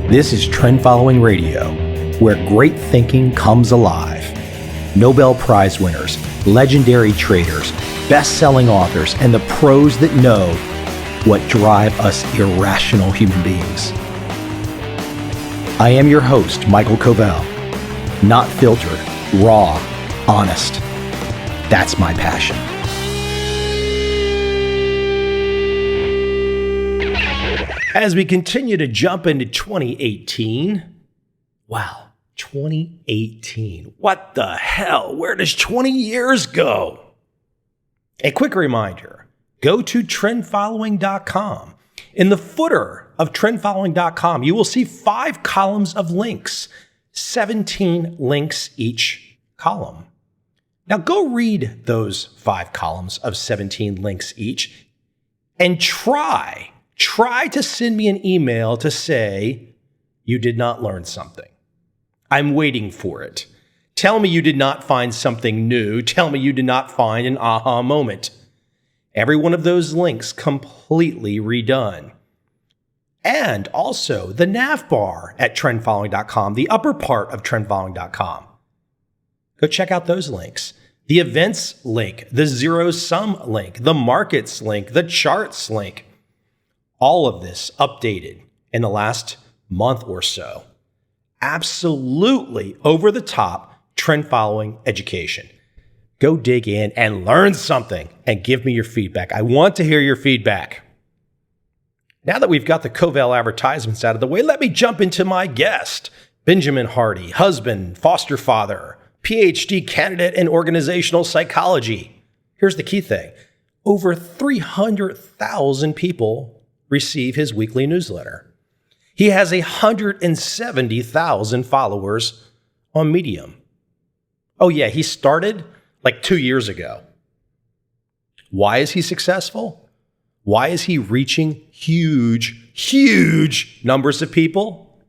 This is Trend Following Radio, where great thinking comes alive. Nobel Prize winners, legendary traders, best-selling authors, and the pros that know what drive us irrational human beings. I am your host, MICHAEL COVEL. Not filtered, raw, honest. That's my passion. As we continue to jump into 2018, wow, 2018. What the hell? Where does 20 years go? A quick reminder, go to trendfollowing.com. In the footer of trendfollowing.com, you will see 5 columns of links, 17 links each column. Now go read those 5 columns of 17 links each and try to send me an email to say you did not learn something. I'm waiting for it. Tell me you did not find something new. Tell me you did not find an aha moment. Every one of those links completely redone. And also the nav bar at trendfollowing.com, the upper part of trendfollowing.com. Go check out those links. The events link, the zero sum link, the markets link, the charts link. All of this updated in the last month or so. Absolutely over the top trend following education. Go dig in and learn something and give me your feedback. I want to hear your feedback. Now that we've got the Covel advertisements out of the way, let me jump into my guest, Benjamin Hardy, husband, foster father, PhD candidate in organizational psychology. Here's the key thing. Over 300,000 people receive his weekly newsletter. He has 170,000 followers on Medium. Oh yeah, he started like 2 years ago. Why is he successful? Why is he reaching huge numbers of people?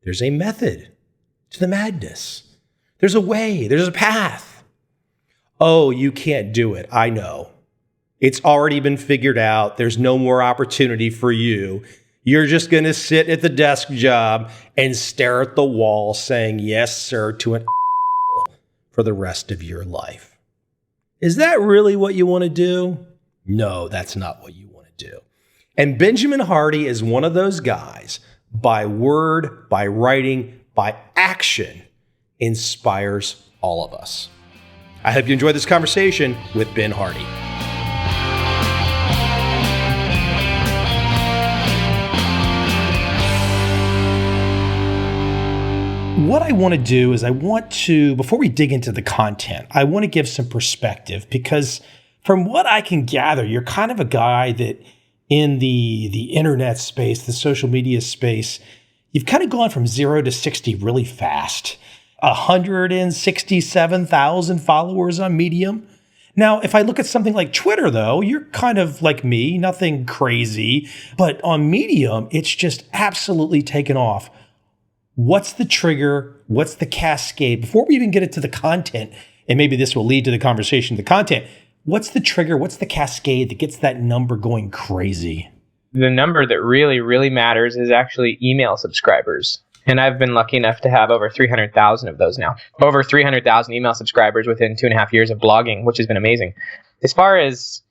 There's a method to the madness. There's a way, there's a path. Oh, you can't do it, I know. It's already been figured out. There's no more opportunity for you. You're just going to sit at the desk job and stare at the wall saying, yes, sir, to an for the rest of your life. Is that really what you want to do? No, that's not what you want to do. And Benjamin Hardy is one of those guys, by word, by writing, by action, inspires all of us. I hope you enjoyed this conversation with Ben Hardy. What I want to do is before we dig into the content, I want to give some perspective because from what I can gather, you're kind of a guy that in the internet space, the social media space, you've kind of gone from 0 to 60 really fast. 167,000 followers on Medium. Now, if I look at something like Twitter, though, you're kind of like me, nothing crazy. But on Medium, it's just absolutely taken off. What's the trigger? What's the cascade? Before we even get into the content, and maybe this will lead to the conversation, the content, what's the trigger? What's the cascade that gets that number going crazy? The number that really matters is actually email subscribers. And I've been lucky enough to have over 300,000 of those now. Over 300,000 email subscribers within 2.5 years of blogging, which has been amazing. As far as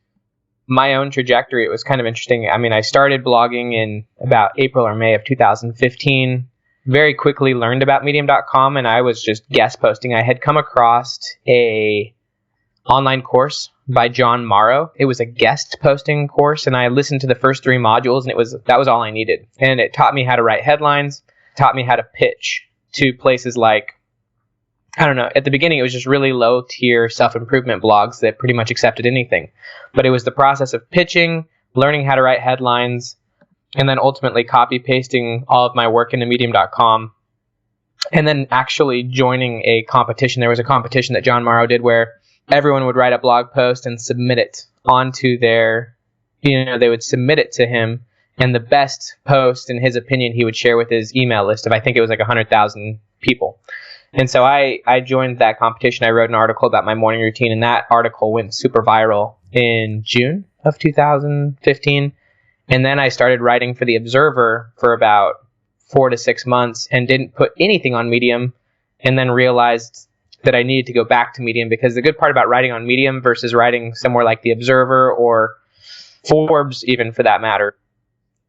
my own trajectory, it was kind of interesting. I mean, I started blogging in about April or May of 2015. Very quickly learned about medium.com, and I was just guest posting. I had come across a online course by John Morrow. It was a guest posting course, and I listened to the first 3 modules, and that was all I needed. And it taught me how to write headlines, taught me how to pitch to places like, I don't know, at the beginning it was just really low tier self-improvement blogs that pretty much accepted anything. But it was the process of pitching, learning how to write headlines, and then ultimately copy pasting all of my work into medium.com, and then actually joining a competition. There was a competition that John Morrow did where everyone would write a blog post and submit it onto they would submit it to him, and the best post, in his opinion, he would share with his email list of, I think it was like 100,000 people. And so I joined that competition. I wrote an article about my morning routine, and that article went super viral in June of 2015. And then I started writing for The Observer for about 4 to 6 months and didn't put anything on Medium, and then realized that I needed to go back to Medium, because the good part about writing on Medium versus writing somewhere like The Observer or Forbes, even for that matter,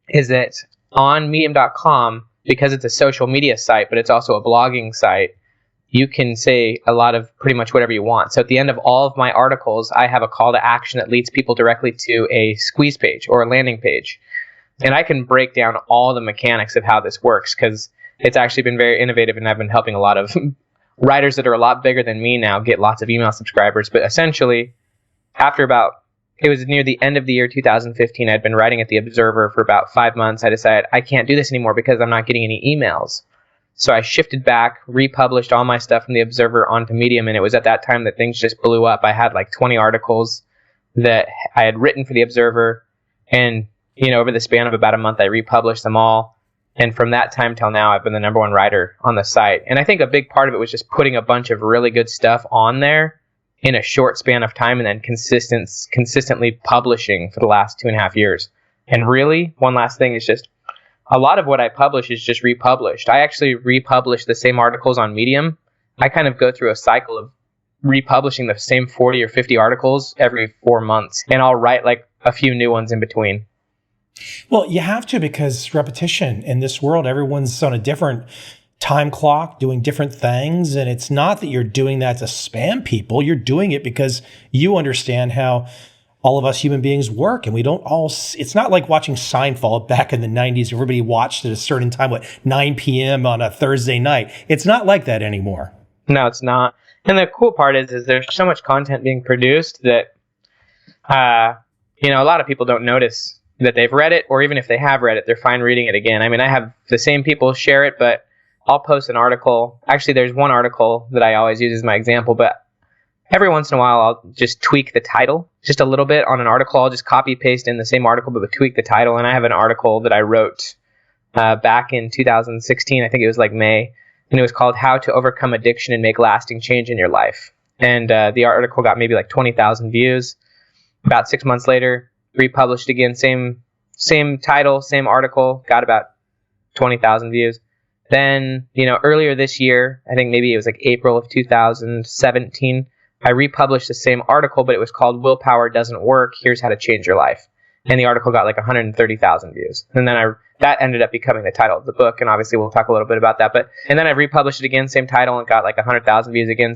is that on medium.com, because it's a social media site, but it's also a blogging site, you can say a lot of pretty much whatever you want. So at the end of all of my articles, I have a call to action that leads people directly to a squeeze page or a landing page. And I can break down all the mechanics of how this works, because it's actually been very innovative, and I've been helping a lot of writers that are a lot bigger than me now get lots of email subscribers. But essentially, it was near the end of the year 2015, I'd been writing at The Observer for about 5 months. I decided I can't do this anymore because I'm not getting any emails. So I shifted back, republished all my stuff from The Observer onto Medium, and it was at that time that things just blew up. I had like 20 articles that I had written for The Observer, and over the span of about a month, I republished them all. And from that time till now, I've been the number one writer on the site. And I think a big part of it was just putting a bunch of really good stuff on there in a short span of time, and then consistently publishing for the last 2.5 years. And really, one last thing is just a lot of what I publish is just republished. I actually republish the same articles on Medium. I kind of go through a cycle of republishing the same 40 or 50 articles every 4 months, and I'll write like a few new ones in between. Well, you have to, because repetition in this world, everyone's on a different time clock doing different things. And it's not that you're doing that to spam people. You're doing it because you understand how all of us human beings work. And we don't all, it's not like watching Seinfeld back in the 90s. Everybody watched at a certain time, 9 p.m. on a Thursday night. It's not like that anymore. No, it's not. And the cool part is there's so much content being produced that, a lot of people don't notice that they've read it, or even if they have read it, they're fine reading it again. I mean, I have the same people share it, but I'll post an article. Actually, there's one article that I always use as my example, but every once in a while, I'll just tweak the title just a little bit on an article. I'll just copy paste in the same article, but tweak the title. And I have an article that I wrote back in 2016. I think it was like May, and it was called "How to Overcome Addiction and Make Lasting Change in Your Life." And the article got maybe like 20,000 views. About 6 months later, republished again, same title, same article, got about 20,000 views. Then, earlier this year, I think maybe it was like April of 2017, I republished the same article, but it was called "Willpower Doesn't Work. Here's How to Change Your Life." And the article got like 130,000 views. And then that ended up becoming the title of the book. And obviously we'll talk a little bit about that. And then I republished it again, same title, and got like 100,000 views again.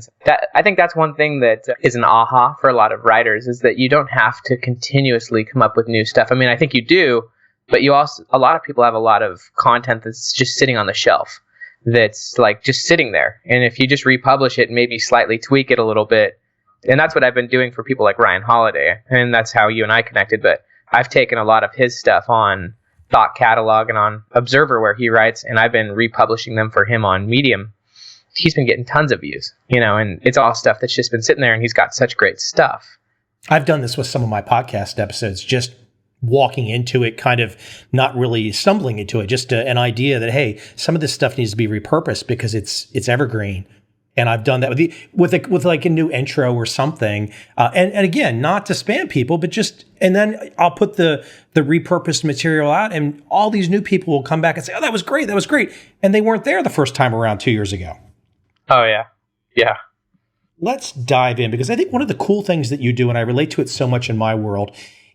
I think that's one thing that is an aha for a lot of writers, is that you don't have to continuously come up with new stuff. I mean, I think you do, but a lot of people have a lot of content that's just sitting on the shelf, that's like just sitting there. And if you just republish it and maybe slightly tweak it a little bit, and that's what I've been doing for people like Ryan Holiday, and that's how you and I connected. But I've taken a lot of his stuff on Thought Catalog and on Observer, where he writes, and I've been republishing them for him on Medium. He's been getting tons of views, and it's all stuff that's just been sitting there, and he's got such great stuff. I've done this with some of my podcast episodes, just walking into it, kind of not really stumbling into it, just an idea that, hey, some of this stuff needs to be repurposed because it's evergreen. And I've done that with like a new intro or something. And again, not to spam people, but and then I'll put the repurposed material out, and all these new people will come back and say, "Oh, that was great. That was great." And they weren't there the first time around 2 years ago. Oh, yeah. Yeah. Let's dive in, because I think one of the cool things that you do, and I relate to it so much in my world,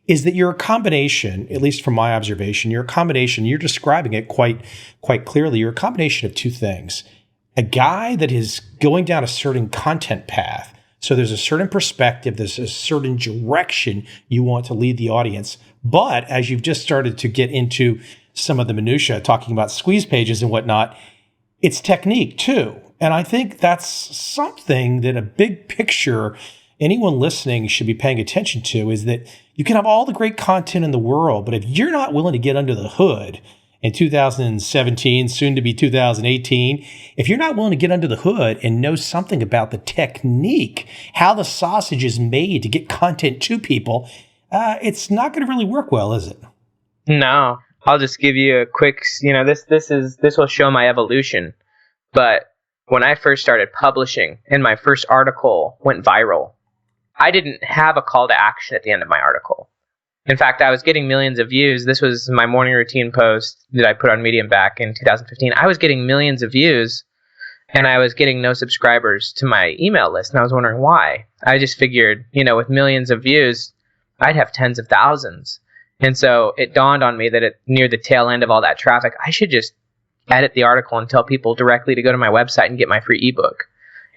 is that you're a combination, at least from my observation, you're describing it quite clearly. You're a combination of two things. A guy that is going down a certain content path. So there's a certain perspective, there's a certain direction you want to lead the audience. But as you've just started to get into some of the minutia, talking about squeeze pages and whatnot, it's technique too. And I think that's something that a big picture, anyone listening should be paying attention to, is that you can have all the great content in the world, but if you're not willing to get under the hood in 2017, soon to be 2018, if you're not willing to get under the hood and know something about the technique, how the sausage is made to get content to people, it's not going to really work well, is it? No. I'll just give you a quick, this will show my evolution. But when I first started publishing and my first article went viral, I didn't have a call to action at the end of my article. In fact, I was getting millions of views. This was my morning routine post that I put on Medium back in 2015. I was getting millions of views, and I was getting no subscribers to my email list, and I was wondering why. I just figured, with millions of views, I'd have tens of thousands. And so it dawned on me that near the tail end of all that traffic, I should just edit the article and tell people directly to go to my website and get my free ebook.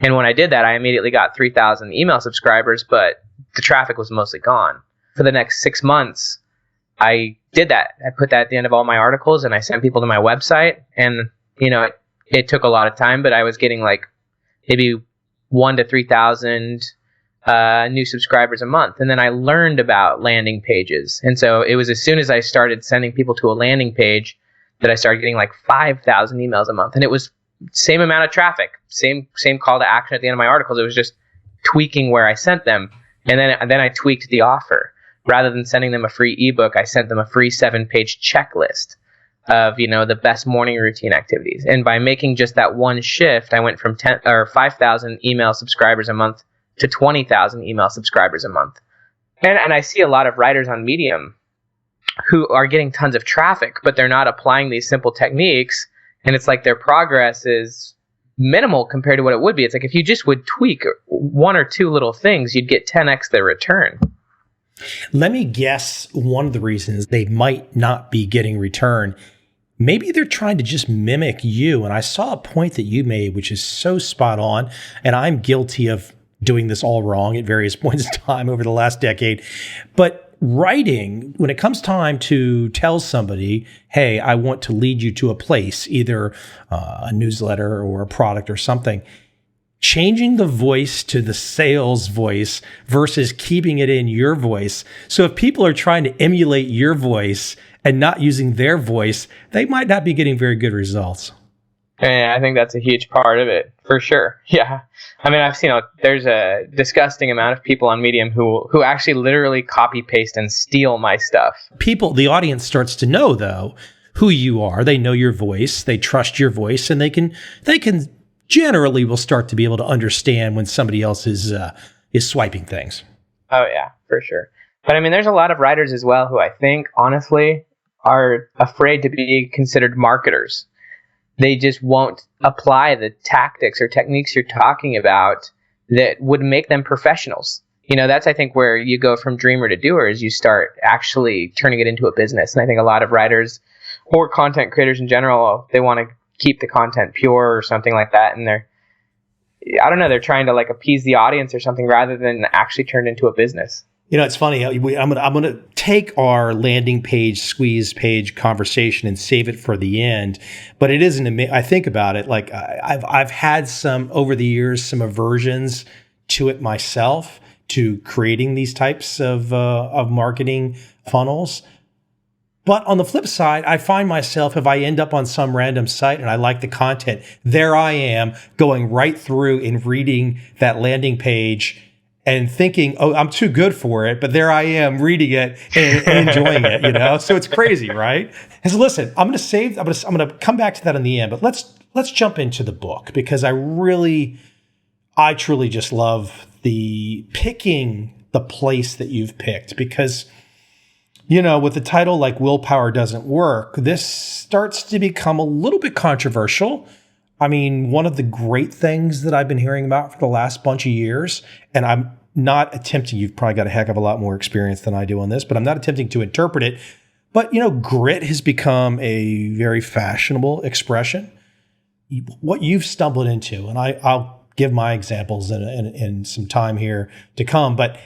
And when I did that, I immediately got 3,000 email subscribers, but the traffic was mostly gone. For the next 6 months, I did that. I put that at the end of all my articles, and I sent people to my website. And, it took a lot of time, but I was getting like maybe 1,000 to 3,000 new subscribers a month. And then I learned about landing pages. And so it was as soon as I started sending people to a landing page that I started getting like 5,000 emails a month. And it was same amount of traffic, same call to action at the end of my articles. It was just tweaking where I sent them. And then I tweaked the offer. Rather than sending them a free ebook, I sent them a free 7-page checklist of, the best morning routine activities. And by making just that one shift, I went from 5,000 email subscribers a month to 20,000 email subscribers a month. And I see a lot of writers on Medium who are getting tons of traffic, but they're not applying these simple techniques. And it's like their progress is minimal compared to what it would be. It's like if you just would tweak one or two little things, you'd get 10x their return. Let me guess one of the reasons they might not be getting return. Maybe they're trying to just mimic you. And I saw a point that you made, which is so spot on. And I'm guilty of doing this all wrong at various points in time over the last decade. But writing, when it comes time to tell somebody, hey, I want to lead you to a place, either a newsletter or a product or something, changing the voice to the sales voice versus keeping it in your voice. So if people are trying to emulate your voice and not using their voice, they might not be getting very good results. Yeah, I think that's a huge part of it, for sure. Yeah. I mean, I've seen there's a disgusting amount of people on Medium who actually literally copy paste and steal my stuff. The audience starts to know, though, who you are. They know your voice. They trust your voice, and they can generally will start to be able to understand when somebody else is swiping things. Oh, yeah, for sure. But I mean, there's a lot of writers as well who I think, honestly, are afraid to be considered marketers. They just won't apply the tactics or techniques you're talking about that would make them professionals. That's, I think, where you go from dreamer to doer is you start actually turning it into a business. And I think a lot of writers or content creators in general, they want to keep the content pure or something like that. And they're trying to appease the audience or something rather than actually turn it into a business. It's funny. I'm gonna take our landing page, squeeze page conversation and save it for the end. But it isn't. I think about it like I've had some over the years, some aversions to it myself, to creating these types of marketing funnels. But on the flip side, I find myself, if I end up on some random site and I like the content, there I am going right through and reading that landing page and thinking, oh, I'm too good for it. But there I am reading it and enjoying it, So it's crazy, right? And so listen, I'm going to come back to that in the end, but let's jump into the book, because I truly just love picking the place that you've picked, because with the title like Willpower Doesn't Work, this starts to become a little bit controversial. I mean, one of the great things that I've been hearing about for the last bunch of years, and I'm not attempting, you've probably got a heck of a lot more experience than I do on this, but I'm not attempting to interpret it. But, grit has become a very fashionable expression. What you've stumbled into, and I'll give my examples in some time here to come, but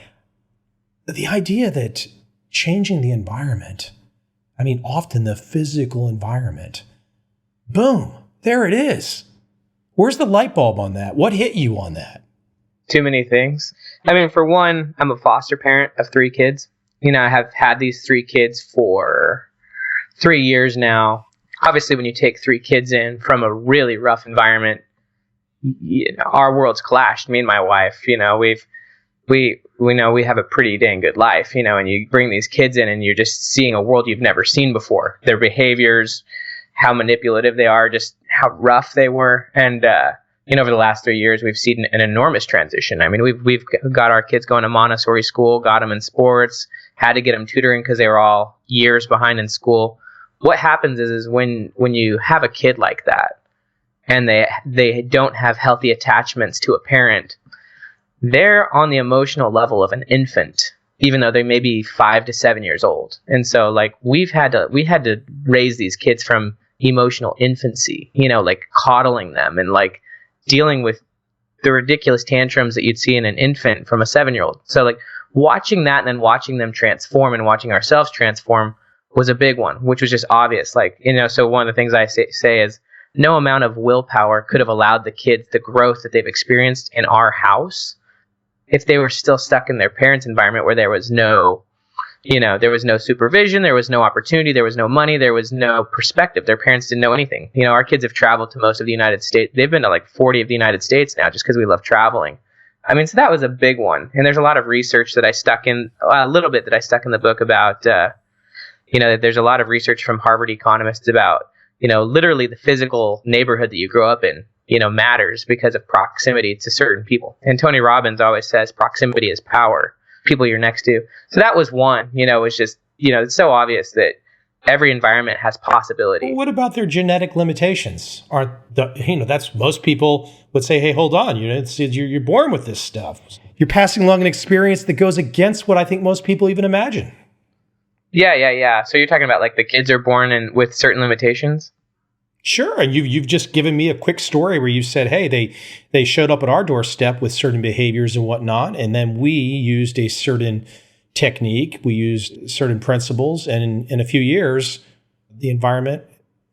the idea that changing the environment, often the physical environment, boom, there it is. Where's the light bulb on that? What hit you on that? Too many things. For one, I'm a foster parent of 3 kids. I have had these 3 kids for 3 years now. Obviously, when you take 3 kids in from a really rough environment, our worlds clashed. Me and my wife, we know we have a pretty dang good life, and you bring these kids in and you're just seeing a world you've never seen before. Their behaviors, how manipulative they are, just how rough they were. And over the last 3 years, we've seen an enormous transition. I mean, we've got our kids going to Montessori school, got them in sports, had to get them tutoring because they were all years behind in school. What happens is when you have a kid like that and they don't have healthy attachments to a parent, they're on the emotional level of an infant, even though they may be 5 to 7 years old. And so like we had to raise these kids from emotional infancy, like coddling them and like dealing with the ridiculous tantrums that you'd see in an infant from a 7-year-old. So like watching that and then watching them transform and watching ourselves transform was a big one, which was just obvious. Like, so one of the things I say is no amount of willpower could have allowed the kids the growth that they've experienced in our house if they were still stuck in their parents' environment where there was no, there was no supervision, there was no opportunity, there was no money, there was no perspective. Their parents didn't know anything. Our kids have traveled to most of the United States. They've been to like 40 of the United States now just because we love traveling. I mean, so that was a big one. And there's a lot of research that I stuck in, a little bit that I stuck in the book about, there's a lot of research from Harvard economists about, literally the physical neighborhood that you grow up in, matters because of proximity to certain people. And Tony Robbins always says proximity is power, people you're next to. So that was one, it's just, it's so obvious that every environment has possibility. Well, what about their genetic limitations? That's most people would say, hey, hold on, you're born with this stuff. You're passing along an experience that goes against what I think most people even imagine. Yeah. So you're talking about like the kids are born with certain limitations? Sure. And you've just given me a quick story where you said, hey, they showed up at our doorstep with certain behaviors and whatnot. And then we used a certain technique. We used certain principles. And in a few years, the environment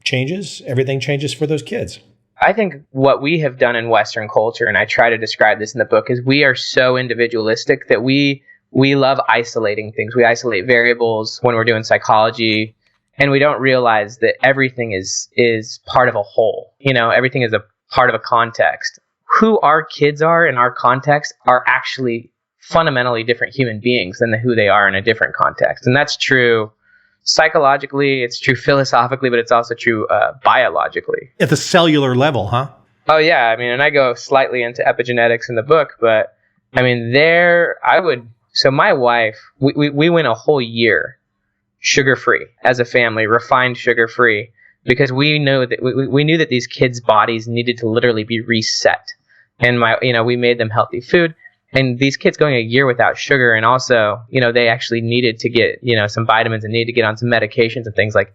changes. Everything changes for those kids. I think what we have done in Western culture, and I try to describe this in the book, is we are so individualistic that we love isolating things. We isolate variables when we're doing psychology. And we don't realize that everything is part of a whole. Everything is a part of a context. Who our kids are in our context are actually fundamentally different human beings than who they are in a different context. And that's true psychologically, it's true philosophically, but it's also true biologically. At the cellular level, huh? Oh, yeah. I mean, and I go slightly into epigenetics in the book, but I mean, so my wife, we went a whole year sugar-free as a family, refined sugar-free, because we knew that these kids' bodies needed to literally be reset. And we made them healthy food, and these kids going a year without sugar, and also, they actually needed to get, some vitamins and needed to get on some medications and things like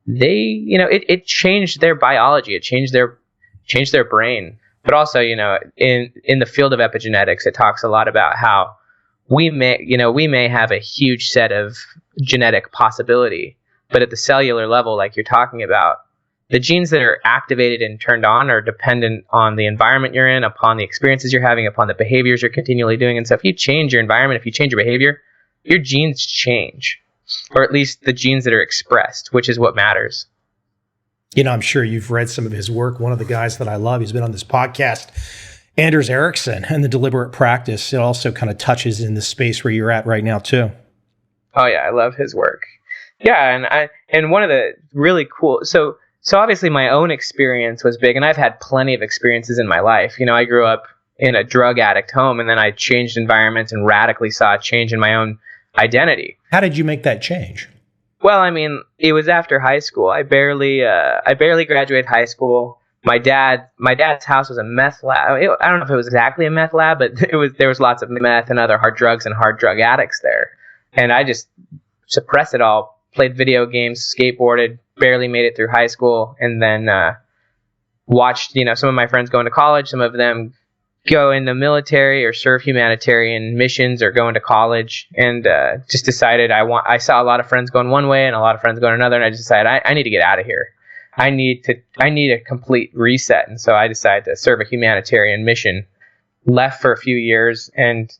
it changed their biology. It changed their brain. But also, in the field of epigenetics, it talks a lot about how we may have a huge set of genetic possibility, but at the cellular level, like you're talking about, the genes that are activated and turned on are dependent on the environment you're in, upon the experiences you're having, upon the behaviors you're continually doing. And so if you change your environment, if you change your behavior, your genes change, or at least the genes that are expressed, which is what matters. I'm sure you've read some of his work. One of the guys that I love, he's been on this podcast, Anders Ericsson, and the deliberate practice. It also kind of touches in the space where you're at right now too. Oh yeah, I love his work. Yeah, and one of the really cool, so obviously my own experience was big, and I've had plenty of experiences in my life. I grew up in a drug addict home, and then I changed environments and radically saw a change in my own identity. How did you make that change? Well, I mean, it was after high school. I barely graduated high school. My dad's house was a meth lab. I don't know if it was exactly a meth lab, but there was lots of meth and other hard drugs and hard drug addicts there. And I just suppressed it all, played video games, skateboarded, barely made it through high school, and then watched, some of my friends go into college, some of them go in the military or serve humanitarian missions or go into college, and just decided I saw a lot of friends going one way and a lot of friends going another, and I just decided I need to get out of here. I need a complete reset. And so I decided to serve a humanitarian mission, left for a few years, and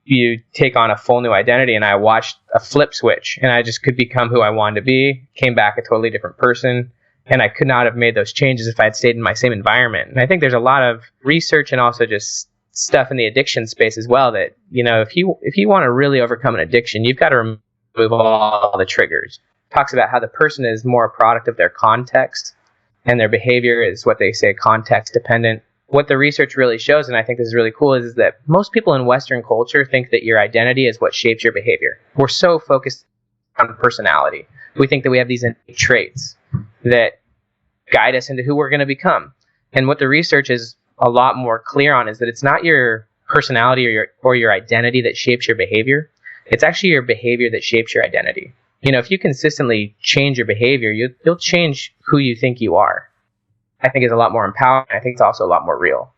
you take on a full new identity, and I watched a flip switch, and I just could become who I wanted to be, came back a totally different person, and I could not have made those changes if I had stayed in my same environment. And I think there's a lot of research and also just stuff in the addiction space as well that, if you want to really overcome an addiction, you've got to remove all the triggers. Talks about how the person is more a product of their context, and their behavior is what they say context dependent. what the research really shows, and I think this is really cool, is that most people in Western culture think that your identity is what shapes your behavior. We're so focused on personality. We think that we have these innate traits that guide us into who we're going to become. And what the research is a lot more clear on is that it's not your personality or your identity that shapes your behavior. It's actually your behavior that shapes your identity. If you consistently change your behavior, you'll change who you think you are. I think is a lot more empowering. I think it's also a lot more real.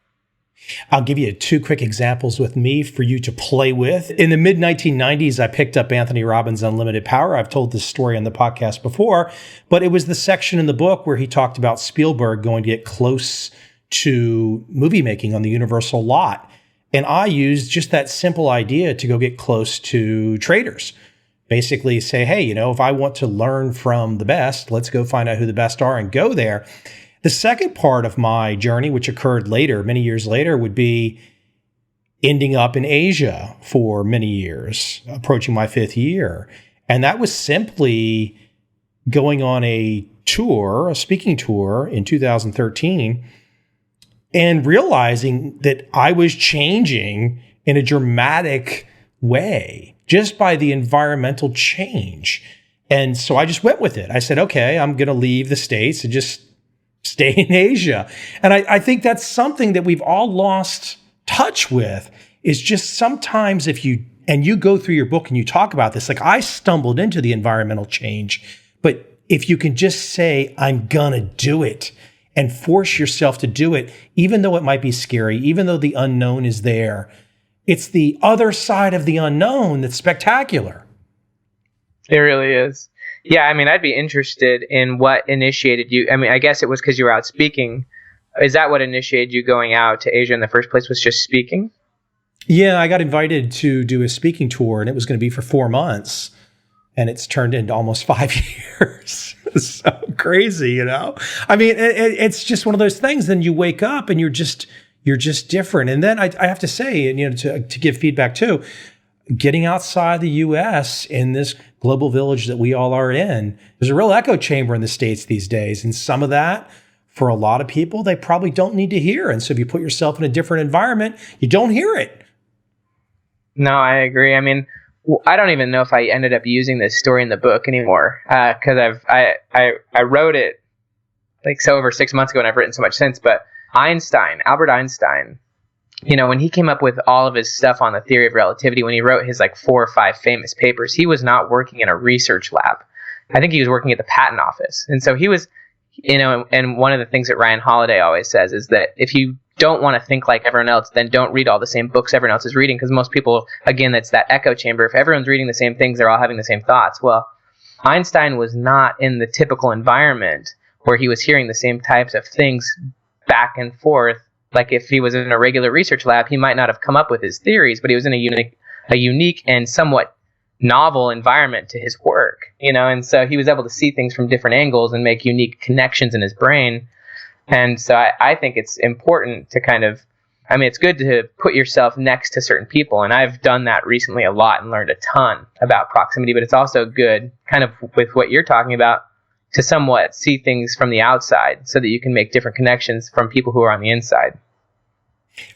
I'll give you 2 quick examples with me for you to play with. In the mid-1990s, I picked up Anthony Robbins' Unlimited Power. I've told this story on the podcast before, but it was the section in the book where he talked about Spielberg going to get close to movie making on the Universal lot. And I used just that simple idea to go get close to traders. Basically say, hey, if I want to learn from the best, let's go find out who the best are and go there. The second part of my journey, which occurred later, many years later, would be ending up in Asia for many years, approaching my 5th year. And that was simply going on a speaking tour in 2013, and realizing that I was changing in a dramatic way just by the environmental change. And so I just went with it. I said, okay, I'm going to leave the States and just stay in Asia. And I think that's something that we've all lost touch with, is just sometimes if you go through your book and you talk about this, like I stumbled into the environmental change, but if you can just say, I'm gonna do it, and force yourself to do it, even though it might be scary, even though the unknown is there, it's the other side of the unknown that's spectacular. It really is. Yeah, I'd be interested in what initiated you. I guess it was because you were out speaking. Is that what initiated you going out to Asia in the first place, was just speaking? Yeah, I got invited to do a speaking tour, and it was going to be for 4 months, and it's turned into almost 5 years. So crazy, it's just one of those things. Then you wake up and you're just different. And then I have to say, to give feedback too, getting outside the U.S. in this global village that we all are in, there's a real echo chamber in the States these days. And some of that, for a lot of people, they probably don't need to hear. And so if you put yourself in a different environment, you don't hear it. No, I agree. I don't even know if I ended up using this story in the book anymore, because I wrote it over 6 months ago, and I've written so much since. But Albert Einstein, when he came up with all of his stuff on the theory of relativity, when he wrote his 4 or 5 famous papers, he was not working in a research lab. I think he was working at the patent office. And so he was, and one of the things that Ryan Holiday always says is that if you don't want to think like everyone else, then don't read all the same books everyone else is reading, because most people, again, that's that echo chamber. If everyone's reading the same things, they're all having the same thoughts. Well, Einstein was not in the typical environment where he was hearing the same types of things back and forth. Like if he was in a regular research lab, he might not have come up with his theories, but he was in a unique and somewhat novel environment to his work, and so he was able to see things from different angles and make unique connections in his brain. And so I think it's important to it's good to put yourself next to certain people. And I've done that recently a lot and learned a ton about proximity, but it's also good, kind of with what you're talking about, to somewhat see things from the outside so that you can make different connections from people who are on the inside.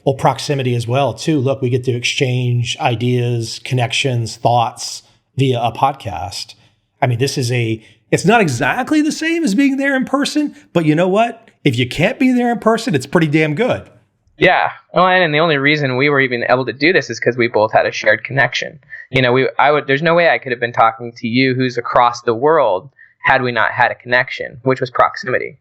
Well, proximity as well, too. Look, we get to exchange ideas, connections, thoughts via a podcast. It's not exactly the same as being there in person, but you know what? If you can't be there in person, it's pretty damn good. Yeah. Well, and the only reason we were even able to do this is because we both had a shared connection. There's no way I could have been talking to you who's across the world had we not had a connection, which was proximity.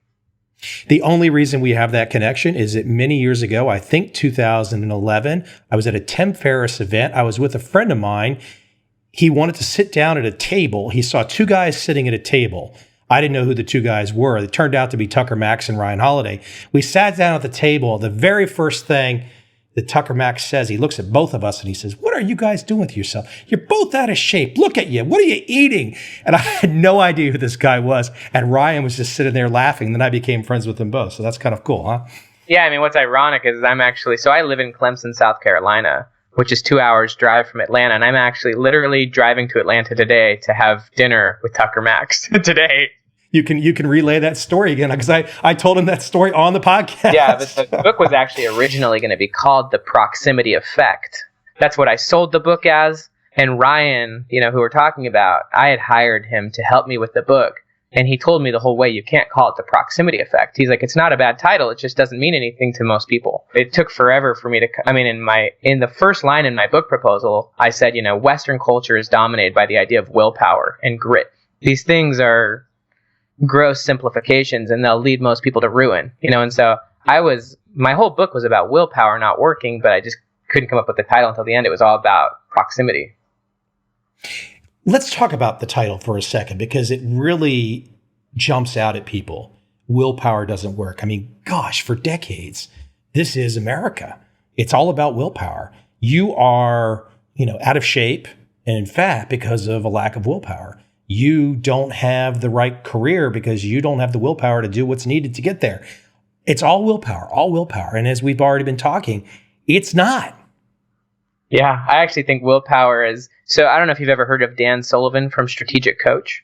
The only reason we have that connection is that many years ago, I think 2011, I was at a Tim Ferriss event. I was with a friend of mine. He wanted to sit down at a table. He saw 2 guys sitting at a table. I didn't know who the 2 guys were. It turned out to be Tucker Max and Ryan Holiday. We sat down at the table. The very first thing that Tucker Max says, he looks at both of us and he says, "What are you guys doing with yourself? You're both out of shape. Look at you. What are you eating?" And I had no idea who this guy was. And Ryan was just sitting there laughing. Then I became friends with them both. So that's kind of cool, huh? Yeah, what's ironic is I live in Clemson, South Carolina, which is 2 hours drive from Atlanta. And I'm actually literally driving to Atlanta today to have dinner with Tucker Max today. You can relay that story again, because I told him that story on the podcast. Yeah, but the book was actually originally going to be called The Proximity Effect. That's what I sold the book as. And Ryan, who we're talking about, I had hired him to help me with the book. And he told me the whole way, you can't call it The Proximity Effect. He's like, it's not a bad title. It just doesn't mean anything to most people. It took forever for me to, in the first line in my book proposal, I said, Western culture is dominated by the idea of willpower and grit. These things are gross simplifications, and they'll lead most people to ruin, and so my whole book was about willpower not working, but I just couldn't come up with the title until the end. It was all about proximity. Let's talk about the title for a second, because it really jumps out at people. Willpower doesn't work. Gosh, for decades, this is America. It's all about willpower. You are, out of shape, and in fact, because of a lack of willpower. You don't have the right career because you don't have the willpower to do what's needed to get there. It's all willpower. And as we've already been talking, it's not. Yeah, I actually think willpower is... So I don't know if you've ever heard of Dan Sullivan from Strategic Coach.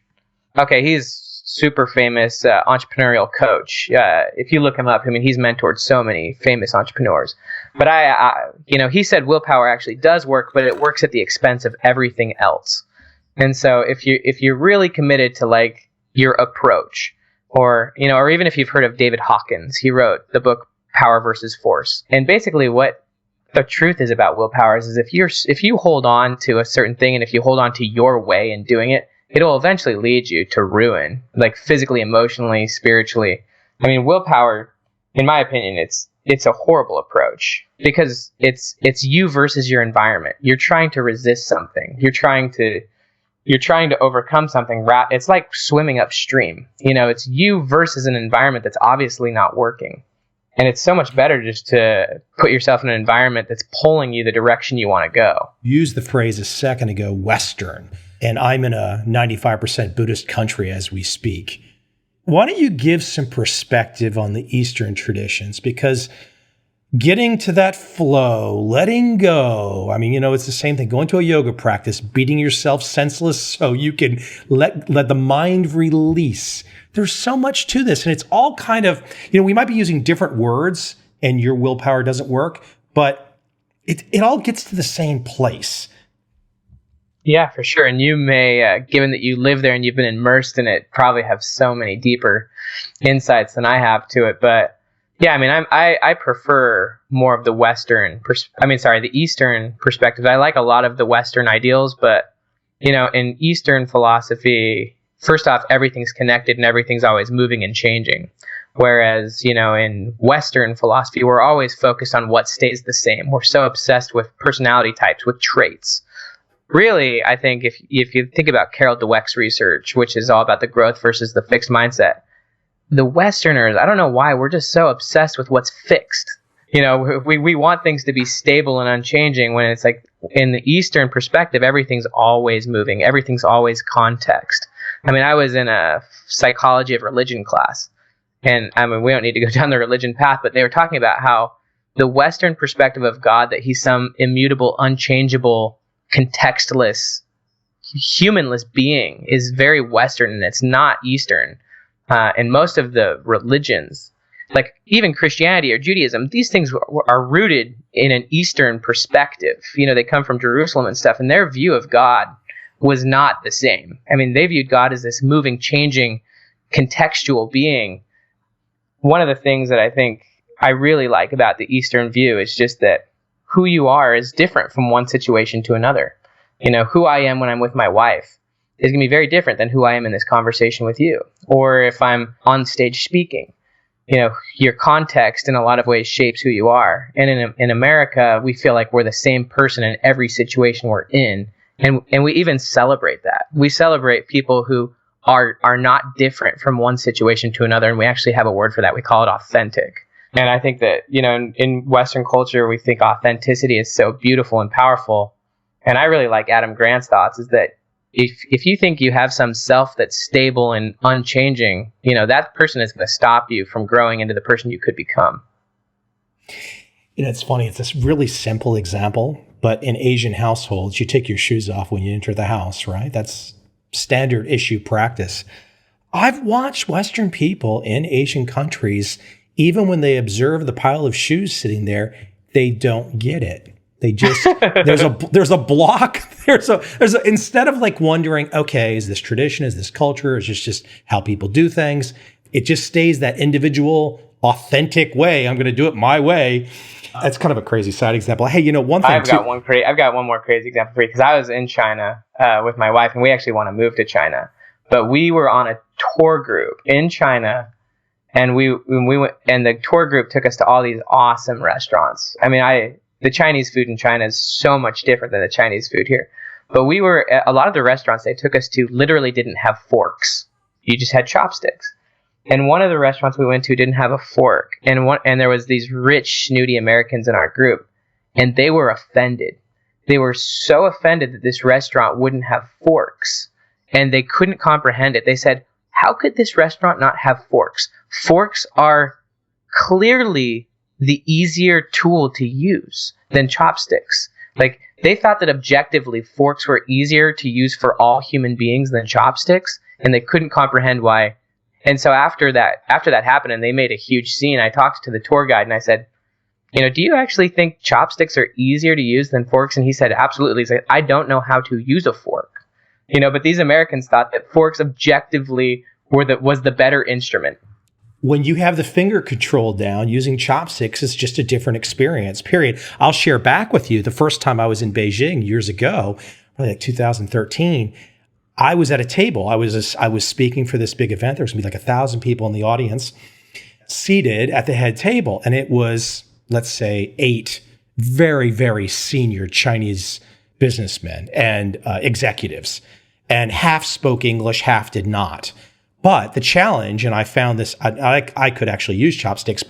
Okay, he's super famous entrepreneurial coach. If you look him up, he's mentored so many famous entrepreneurs. But he said willpower actually does work, but it works at the expense of everything else. And so if you're really committed to your approach, or even if you've heard of David Hawkins, he wrote the book Power versus Force. And basically what the truth is about willpower is if you hold on to a certain thing, and if you hold on to your way in doing it, it'll eventually lead you to ruin, physically, emotionally, spiritually. Willpower, in my opinion, it's a horrible approach, because it's you versus your environment. You're trying to resist something. You're trying to overcome something. It's like swimming upstream. It's you versus an environment that's obviously not working. And it's so much better just to put yourself in an environment that's pulling you the direction you want to go. You used the phrase a second ago, Western, and I'm in a 95% Buddhist country as we speak. Why don't you give some perspective on the Eastern traditions? Because getting to that flow, letting go. It's the same thing. Going to a yoga practice, beating yourself senseless so you can let the mind release. There's so much to this. And it's all kind of, we might be using different words, and your willpower doesn't work, but it all gets to the same place. Yeah, for sure. And you may, given that you live there and you've been immersed in it, probably have so many deeper insights than I have to it. But yeah, I prefer more of the the Eastern perspective. I like a lot of the Western ideals, but, in Eastern philosophy, first off, everything's connected and everything's always moving and changing. Whereas, in Western philosophy, we're always focused on what stays the same. We're so obsessed with personality types, with traits. Really, I think if you think about Carol Dweck's research, which is all about the growth versus the fixed mindset, the Westerners, I don't know why, we're just so obsessed with what's fixed. We want things to be stable and unchanging, when it's in the Eastern perspective, everything's always moving. Everything's always context. I was in a psychology of religion class, and we don't need to go down the religion path, but they were talking about how the Western perspective of God, that he's some immutable, unchangeable, contextless, humanless being, is very Western, and it's not Eastern. And most of the religions, even Christianity or Judaism, these things are rooted in an Eastern perspective. They come from Jerusalem and stuff, and their view of God was not the same. They viewed God as this moving, changing, contextual being. One of the things that I think I really like about the Eastern view is just that who you are is different from one situation to another. Who I am when I'm with my wife is going to be very different than who I am in this conversation with you. Or if I'm on stage speaking, your context in a lot of ways shapes who you are. And in America, we feel like we're the same person in every situation we're in. And we even celebrate that. We celebrate people who are not different from one situation to another. And we actually have a word for that. We call it authentic. And I think that, in Western culture, we think authenticity is so beautiful and powerful. And I really like Adam Grant's thoughts, is that if you think you have some self that's stable and unchanging, that person is going to stop you from growing into the person you could become. It's funny. It's this really simple example, but in Asian households, you take your shoes off when you enter the house, right? That's standard issue practice. I've watched Western people in Asian countries, even when they observe the pile of shoes sitting there, they don't get it. They just there's a block. There's a instead of like wondering, okay, is this tradition? Is this culture? Is this just how people do things? It just stays that individual, authentic way. I'm going to do it my way. That's kind of a crazy side example. Hey, one thing I've got one more crazy example for you, because I was in China with my wife, and we actually want to move to China. But we were on a tour group in China, and we went, and the tour group took us to all these awesome restaurants. I mean, the Chinese food in China is so much different than the Chinese food here. But we were at a lot of the restaurants they took us to literally didn't have forks. You just had chopsticks. And one of the restaurants we went to didn't have a fork. And there was these rich, snooty Americans in our group, and they were offended. They were so offended that this restaurant wouldn't have forks, and they couldn't comprehend it. They said, how could this restaurant not have forks? Forks are clearly the easier tool to use than chopsticks. Like, they thought that objectively forks were easier to use for all human beings than chopsticks, and they couldn't comprehend why. And so after that happened and they made a huge scene, I talked to the tour guide and I said, do you actually think chopsticks are easier to use than forks? And he said, absolutely. He said, I don't know how to use a fork. But these Americans thought that forks objectively was the better instrument. When you have the finger control down, using chopsticks is just a different experience, period. I'll share back with you the first time I was in Beijing years ago, probably like 2013. I was at a table. I was speaking for this big event. There was going to be like 1,000 people in the audience seated at the head table. And it was, let's say, 8 very, very senior Chinese businessmen and executives. And half spoke English, half did not. But the challenge, and I found this, I could actually use chopsticks,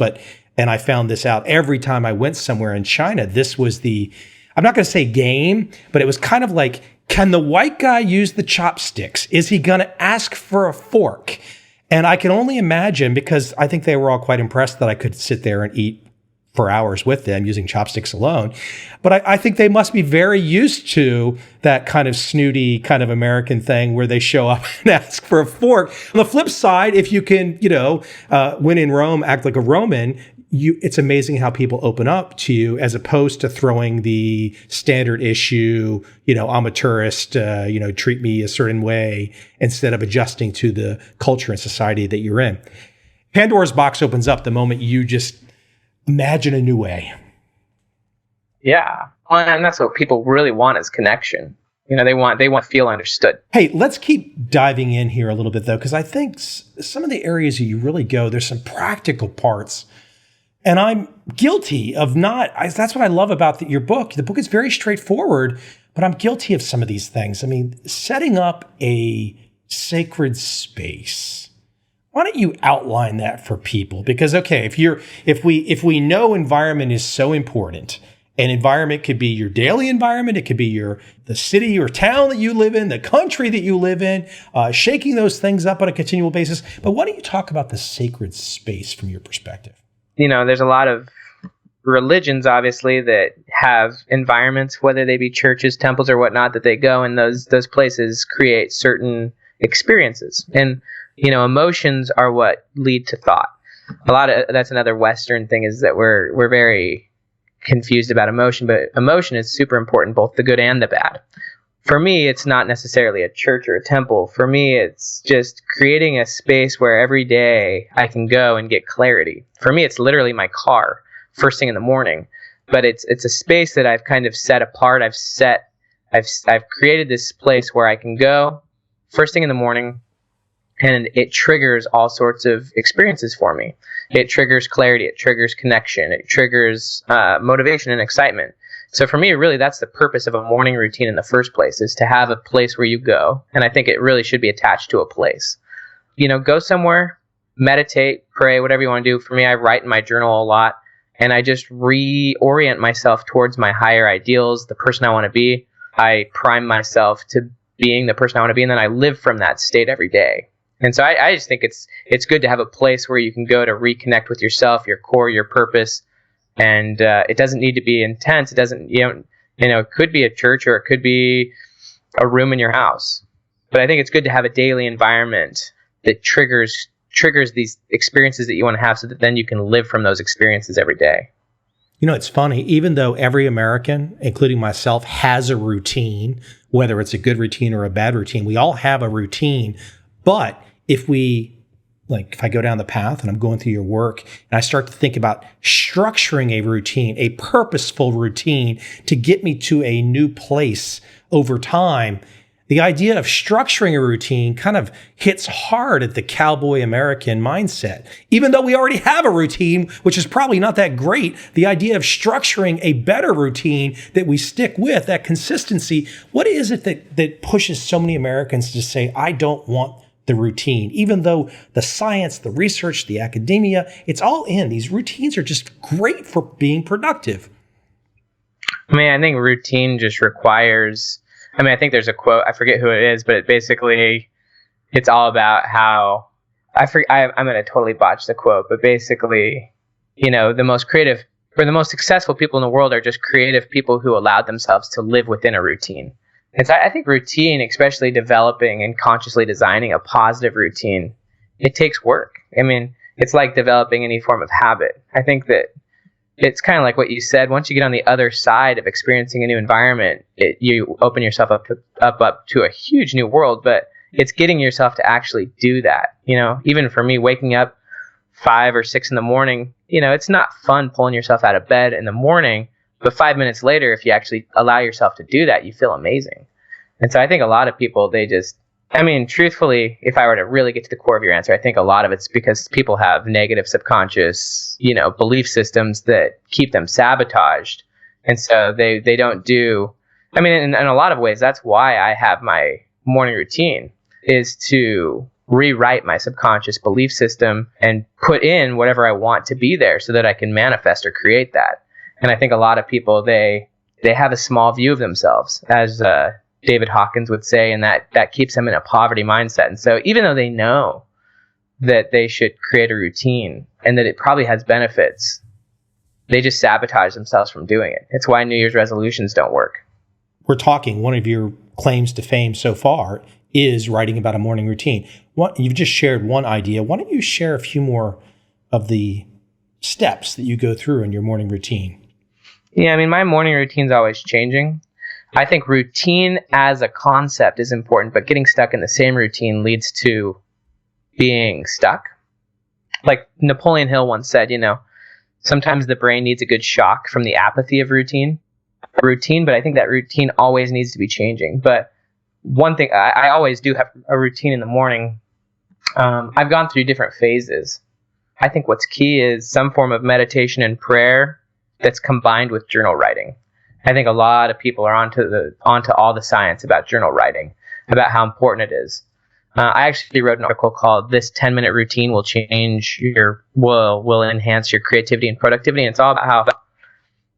and I found this out every time I went somewhere in China. This was I'm not going to say game, but it was kind of like, can the white guy use the chopsticks? Is he going to ask for a fork? And I can only imagine, because I think they were all quite impressed that I could sit there and eat for hours with them using chopsticks alone. But I think they must be very used to that kind of snooty kind of American thing where they show up and ask for a fork. On the flip side, if you can, when in Rome, act like a Roman, it's amazing how people open up to you, as opposed to throwing the standard issue, I'm a tourist, treat me a certain way, instead of adjusting to the culture and society that you're in. Pandora's box opens up the moment you just imagine a new way. Yeah. Well, and that's what people really want, is connection. They want to feel understood. Hey, let's keep diving in here a little bit, though, because I think some of the areas you really go, there's some practical parts. And I'm guilty of that's what I love about your book. The book is very straightforward, but I'm guilty of some of these things. I mean, setting up a sacred space. Why don't you outline that for people? Because, okay, if we know environment is so important, and environment could be your daily environment, it could be the city or town that you live in, the country that you live in, shaking those things up on a continual basis. But why don't you talk about the sacred space from your perspective? There's a lot of religions, obviously, that have environments, whether they be churches, temples, or whatnot, that they go, and those places create certain experiences. And, emotions are what lead to thought. That's another Western thing, is that we're very confused about emotion, but emotion is super important, both the good and the bad. For me, it's not necessarily a church or a temple. For me, it's just creating a space where every day I can go and get clarity. For me, it's literally my car first thing in the morning, but it's a space that I've kind of set apart. I've created this place where I can go first thing in the morning, and it triggers all sorts of experiences for me. It triggers clarity. It triggers connection. It triggers motivation and excitement. So for me, really, that's the purpose of a morning routine in the first place, is to have a place where you go. And I think it really should be attached to a place. Go somewhere, meditate, pray, whatever you want to do. For me, I write in my journal a lot, and I just reorient myself towards my higher ideals, the person I want to be. I prime myself to being the person I want to be, and then I live from that state every day. And so I just think it's good to have a place where you can go to reconnect with yourself, your core, your purpose. And it doesn't need to be intense. It doesn't, it could be a church, or it could be a room in your house. But I think it's good to have a daily environment that triggers these experiences that you want to have, so that then you can live from those experiences every day. You know, it's funny, even though every American, including myself, has a routine, whether it's a good routine or a bad routine, we all have a routine. But if I go down the path and I'm going through your work and I start to think about structuring a routine, a purposeful routine to get me to a new place over time, the idea of structuring a routine kind of hits hard at the cowboy American mindset. Even though we already have a routine, which is probably not that great, the idea of structuring a better routine that we stick with, that consistency, what is it that pushes so many Americans to say, I don't want the routine? Even though the science, the research, the academia, it's all in. These routines are just great for being productive. I think routine just requires... I think there's a quote, I forget who it is, but it's all about how, I'm going to totally botch the quote, but basically, the most creative or the most successful people in the world are just creative people who allowed themselves to live within a routine. And so I think routine, especially developing and consciously designing a positive routine, it takes work. It's like developing any form of habit. I think that it's kind of like what you said. Once you get on the other side of experiencing a new environment, you open yourself up to a huge new world. But it's getting yourself to actually do that. Even for me, waking up 5 or 6 in the morning, it's not fun pulling yourself out of bed in the morning. But 5 minutes later, if you actually allow yourself to do that, you feel amazing. And so I think a lot of people, truthfully, if I were to really get to the core of your answer, I think a lot of it's because people have negative subconscious, belief systems that keep them sabotaged. And so they don't do, in a lot of ways, that's why I have my morning routine, is to rewrite my subconscious belief system and put in whatever I want to be there so that I can manifest or create that. And I think a lot of people, they have a small view of themselves, as David Hawkins would say, and that keeps them in a poverty mindset. And so even though they know that they should create a routine and that it probably has benefits, they just sabotage themselves from doing it. It's why New Year's resolutions don't work. We're talking, one of your claims to fame so far is writing about a morning routine. You've just shared one idea. Why don't you share a few more of the steps that you go through in your morning routine? Yeah, my morning routine's always changing. I think routine as a concept is important, but getting stuck in the same routine leads to being stuck. Like Napoleon Hill once said, sometimes the brain needs a good shock from the apathy of routine, but I think that routine always needs to be changing. But one thing, I always do have a routine in the morning. I've gone through different phases. I think what's key is some form of meditation and prayer that's combined with journal writing. I think a lot of people are onto all the science about journal writing, about how important it is. I actually wrote an article called "This 10-Minute Routine will enhance your creativity and productivity." And it's all about how,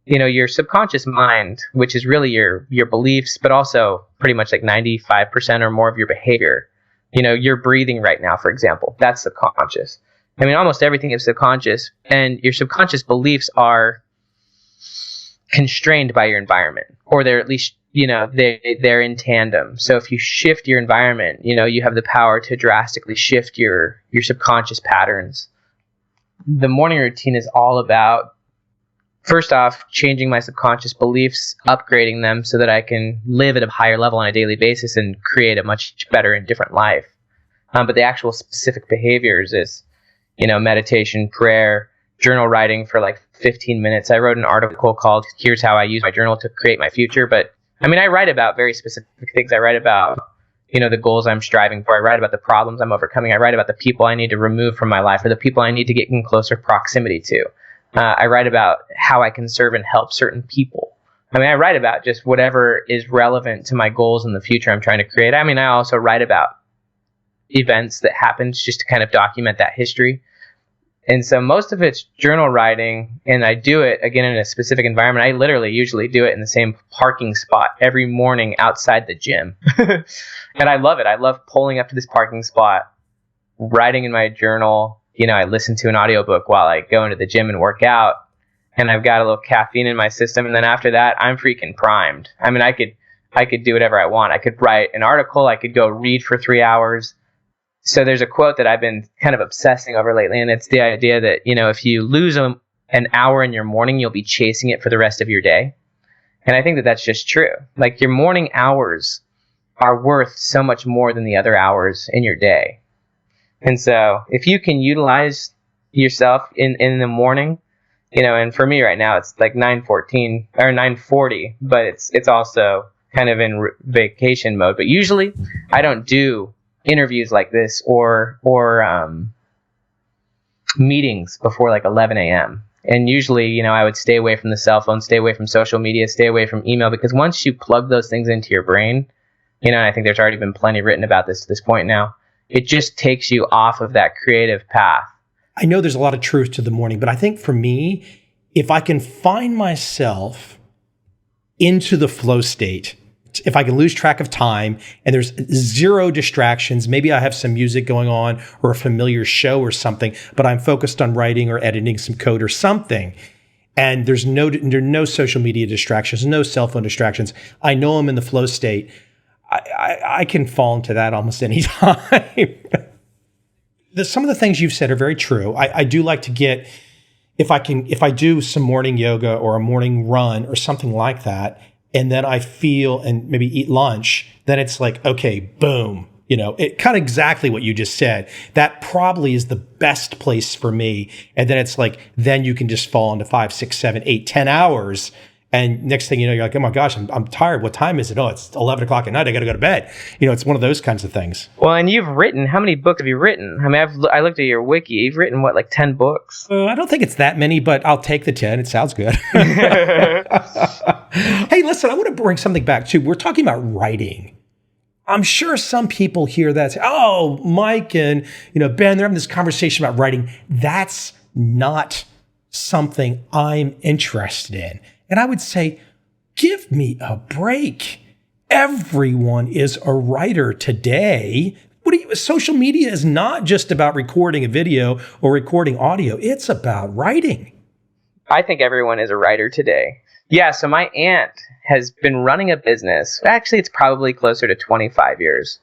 your subconscious mind, which is really your beliefs, but also pretty much like 95% or more of your behavior. Your breathing right now, for example, that's subconscious. Almost everything is subconscious, and your subconscious beliefs are constrained by your environment, or they're at least, they're in tandem. So if you shift your environment, you have the power to drastically shift your subconscious patterns. The morning routine is all about, first off, changing my subconscious beliefs, upgrading them so that I can live at a higher level on a daily basis and create a much better and different life. But the actual specific behaviors is, meditation, prayer, journal writing for like 15 minutes. I wrote an article called "Here's How I Use My Journal to Create My Future." But I write about very specific things. I write about, the goals I'm striving for. I write about the problems I'm overcoming. I write about the people I need to remove from my life, or the people I need to get in closer proximity to. I write about how I can serve and help certain people. I write about just whatever is relevant to my goals in the future I'm trying to create. I also write about events that happened just to kind of document that history. And so most of it's journal writing, and I do it, again, in a specific environment. I literally usually do it in the same parking spot every morning outside the gym. And I love it. I love pulling up to this parking spot, writing in my journal. I listen to an audiobook while I go into the gym and work out, and I've got a little caffeine in my system. And then after that, I'm freaking primed. I could do whatever I want. I could write an article. I could go read for 3 hours. So there's a quote that I've been kind of obsessing over lately, and it's the idea that, if you lose an hour in your morning, you'll be chasing it for the rest of your day. And I think that that's just true. Like, your morning hours are worth so much more than the other hours in your day. And so if you can utilize yourself in the morning, and for me right now, it's like 9:14 or 9:40, but it's also kind of in vacation mode. But usually I don't do interviews like this or meetings before like 11 a.m. And usually, I would stay away from the cell phone, stay away from social media, stay away from email, because once you plug those things into your brain, and I think there's already been plenty written about this to this point now, it just takes you off of that creative path. I know there's a lot of truth to the morning, but I think for me, if I can find myself into the flow state, if I can lose track of time and there's zero distractions, maybe I have some music going on or a familiar show or something, but I'm focused on writing or editing some code or something, and there's no social media distractions, no cell phone distractions, I know I'm in the flow state. I can fall into that almost any time. Some of the things you've said are very true. I do like to get, if I do some morning yoga or a morning run or something like that, and then I feel and maybe eat lunch, then it's like, okay, boom, it kind of exactly what you just said. That probably is the best place for me. And then it's like, then you can just fall into 5, 6, 7, 8, 10 hours. And next thing you know, you're like, oh my gosh, I'm tired. What time is it? Oh, it's 11 o'clock at night. I got to go to bed. It's one of those kinds of things. Well, and you've written, how many books have you written? I mean, I looked at your wiki. You've written, what, like 10 books? I don't think it's that many, but I'll take the 10. It sounds good. Hey, listen, I want to bring something back too. We're talking about writing. I'm sure some people hear that, say, oh, Mike and Ben, they're having this conversation about writing. That's not something I'm interested in. And I would say, give me a break. Everyone is a writer today. Social media is not just about recording a video or recording audio. It's about writing. I think everyone is a writer today. Yeah, so my aunt has been running a business. Actually, it's probably closer to 25 years.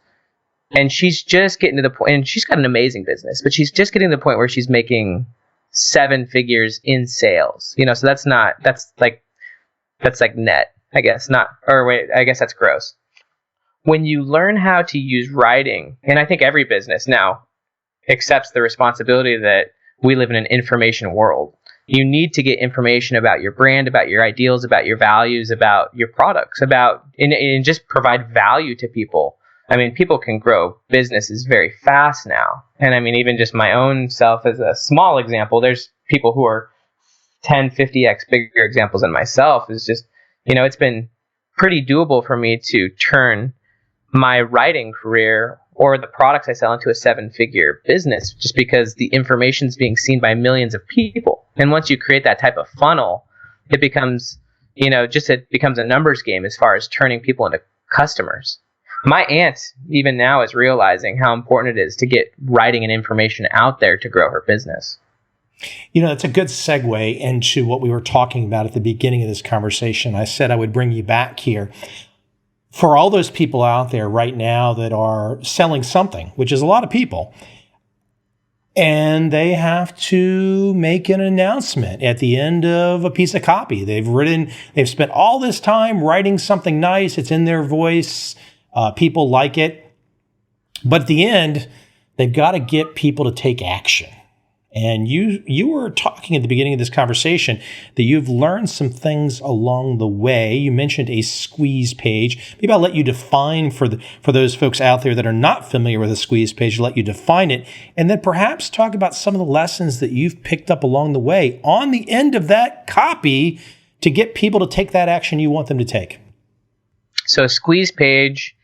And she's just getting to the point, and she's got an amazing business, but she's just getting to the point where she's making 7 figures in sales. So that's like net, I guess, I guess that's gross. When you learn how to use writing, and I think every business now accepts the responsibility that we live in an information world. You need to get information about your brand, about your ideals, about your values, about your products, and just provide value to people. I mean, people can grow businesses very fast now. And I mean, even just my own self as a small example, there's people who are 10, 50x bigger examples than myself. Is just, it's been pretty doable for me to turn my writing career or the products I sell into a 7-figure business, just because the information is being seen by millions of people. And once you create that type of funnel, it becomes, it becomes a numbers game as far as turning people into customers. My aunt, even now, is realizing how important it is to get writing and information out there to grow her business. It's a good segue into what we were talking about at the beginning of this conversation. I said I would bring you back here. For all those people out there right now that are selling something, which is a lot of people, and they have to make an announcement at the end of a piece of copy. They've spent all this time writing something nice. It's in their voice. People like it. But at the end, they've got to get people to take action. And you were talking at the beginning of this conversation that you've learned some things along the way. You mentioned a squeeze page. Maybe I'll let you define for those folks out there that are not familiar with a squeeze page, let you define it, and then perhaps talk about some of the lessons that you've picked up along the way on the end of that copy to get people to take that action you want them to take. So a squeeze page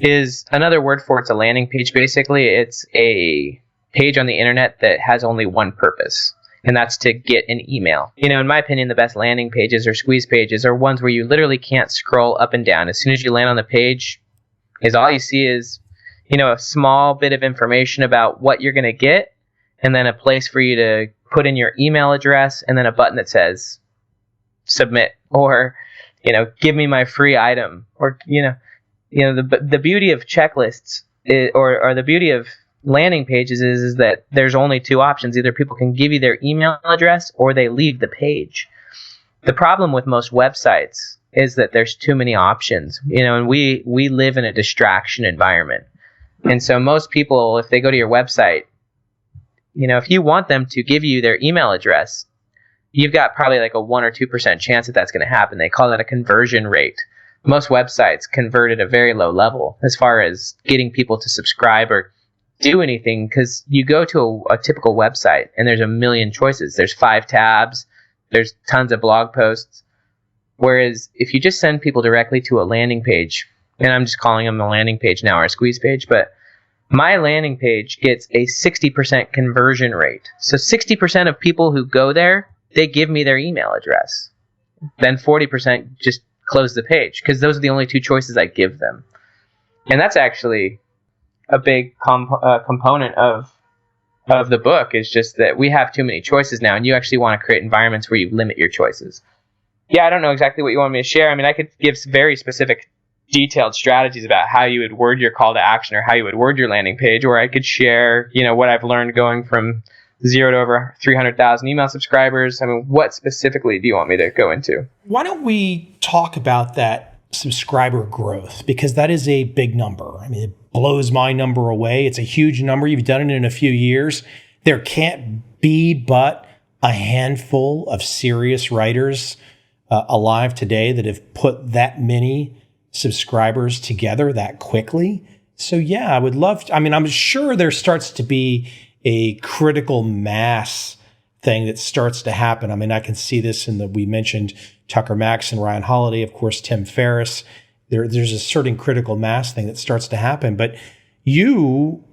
is another word for it's a landing page. Basically, it's a page on the internet that has only one purpose, and that's to get an email. In my opinion, the best landing pages or squeeze pages are ones where you literally can't scroll up and down. As soon as you land on the page, all you see is, a small bit of information about what you're going to get, and then a place for you to put in your email address, and then a button that says submit, or, give me my free item, or, the beauty of checklists or the beauty of landing pages is that there's only two options. Either people can give you their email address or they leave the page. The problem with most websites is that there's too many options, and we live in a distraction environment. And so most people, if they go to your website, if you want them to give you their email address, you've got probably like a 1 or 2% chance that that's going to happen. They call that a conversion rate. Most websites convert at a very low level as far as getting people to subscribe or do anything, because you go to a typical website and there's a million choices. There's 5 tabs. There's tons of blog posts. Whereas if you just send people directly to a landing page, and I'm just calling them a landing page now or a squeeze page, but my landing page gets a 60% conversion rate. So 60% of people who go there, they give me their email address. Then 40% just close the page, because those are the only 2 choices I give them. And that's actually a big component of the book, is just that we have too many choices now, and you actually want to create environments where you limit your choices. Yeah, I don't know exactly what you want me to share. I mean, I could give some very specific detailed strategies about how you would word your call to action or how you would word your landing page, or I could share, what I've learned going from 0 to over 300,000 email subscribers. I mean, what specifically do you want me to go into? Why don't we talk about that subscriber growth? Because that is a big number. I mean, it blows my number away. It's a huge number. You've done it in a few years. There can't be but a handful of serious writers alive today that have put that many subscribers together that quickly. So yeah, I would love to, I'm sure there starts to be a critical mass thing that starts to happen. I mean, I can see this we mentioned Tucker Max and Ryan Holiday, of course, Tim Ferriss. There's a certain critical mass thing that starts to happen. But you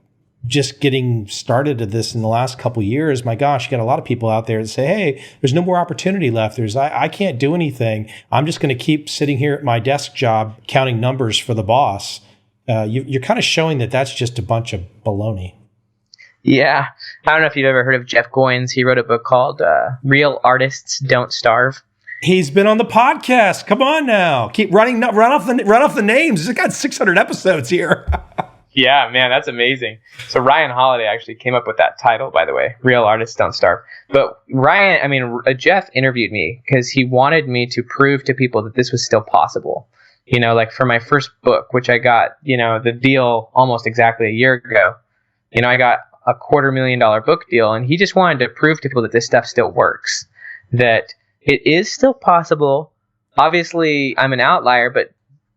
just getting started at this in the last couple of years, my gosh, you got a lot of people out there that say, hey, there's no more opportunity left. I can't do anything. I'm just going to keep sitting here at my desk job counting numbers for the boss. You're kind of showing that that's just a bunch of baloney. Yeah. I don't know if you've ever heard of Jeff Goins. He wrote a book called Real Artists Don't Starve. He's been on the podcast. Come on now. Keep run off the names. It's got 600 episodes here. Yeah, man, that's amazing. So Ryan Holiday actually came up with that title, by the way, Real Artists Don't Starve. But Jeff interviewed me because he wanted me to prove to people that this was still possible. Like for my first book, which I got, the deal almost exactly a year ago, I got a $250,000 book deal, and he just wanted to prove to people that this stuff still works, that it is still possible. Obviously, I'm an outlier, but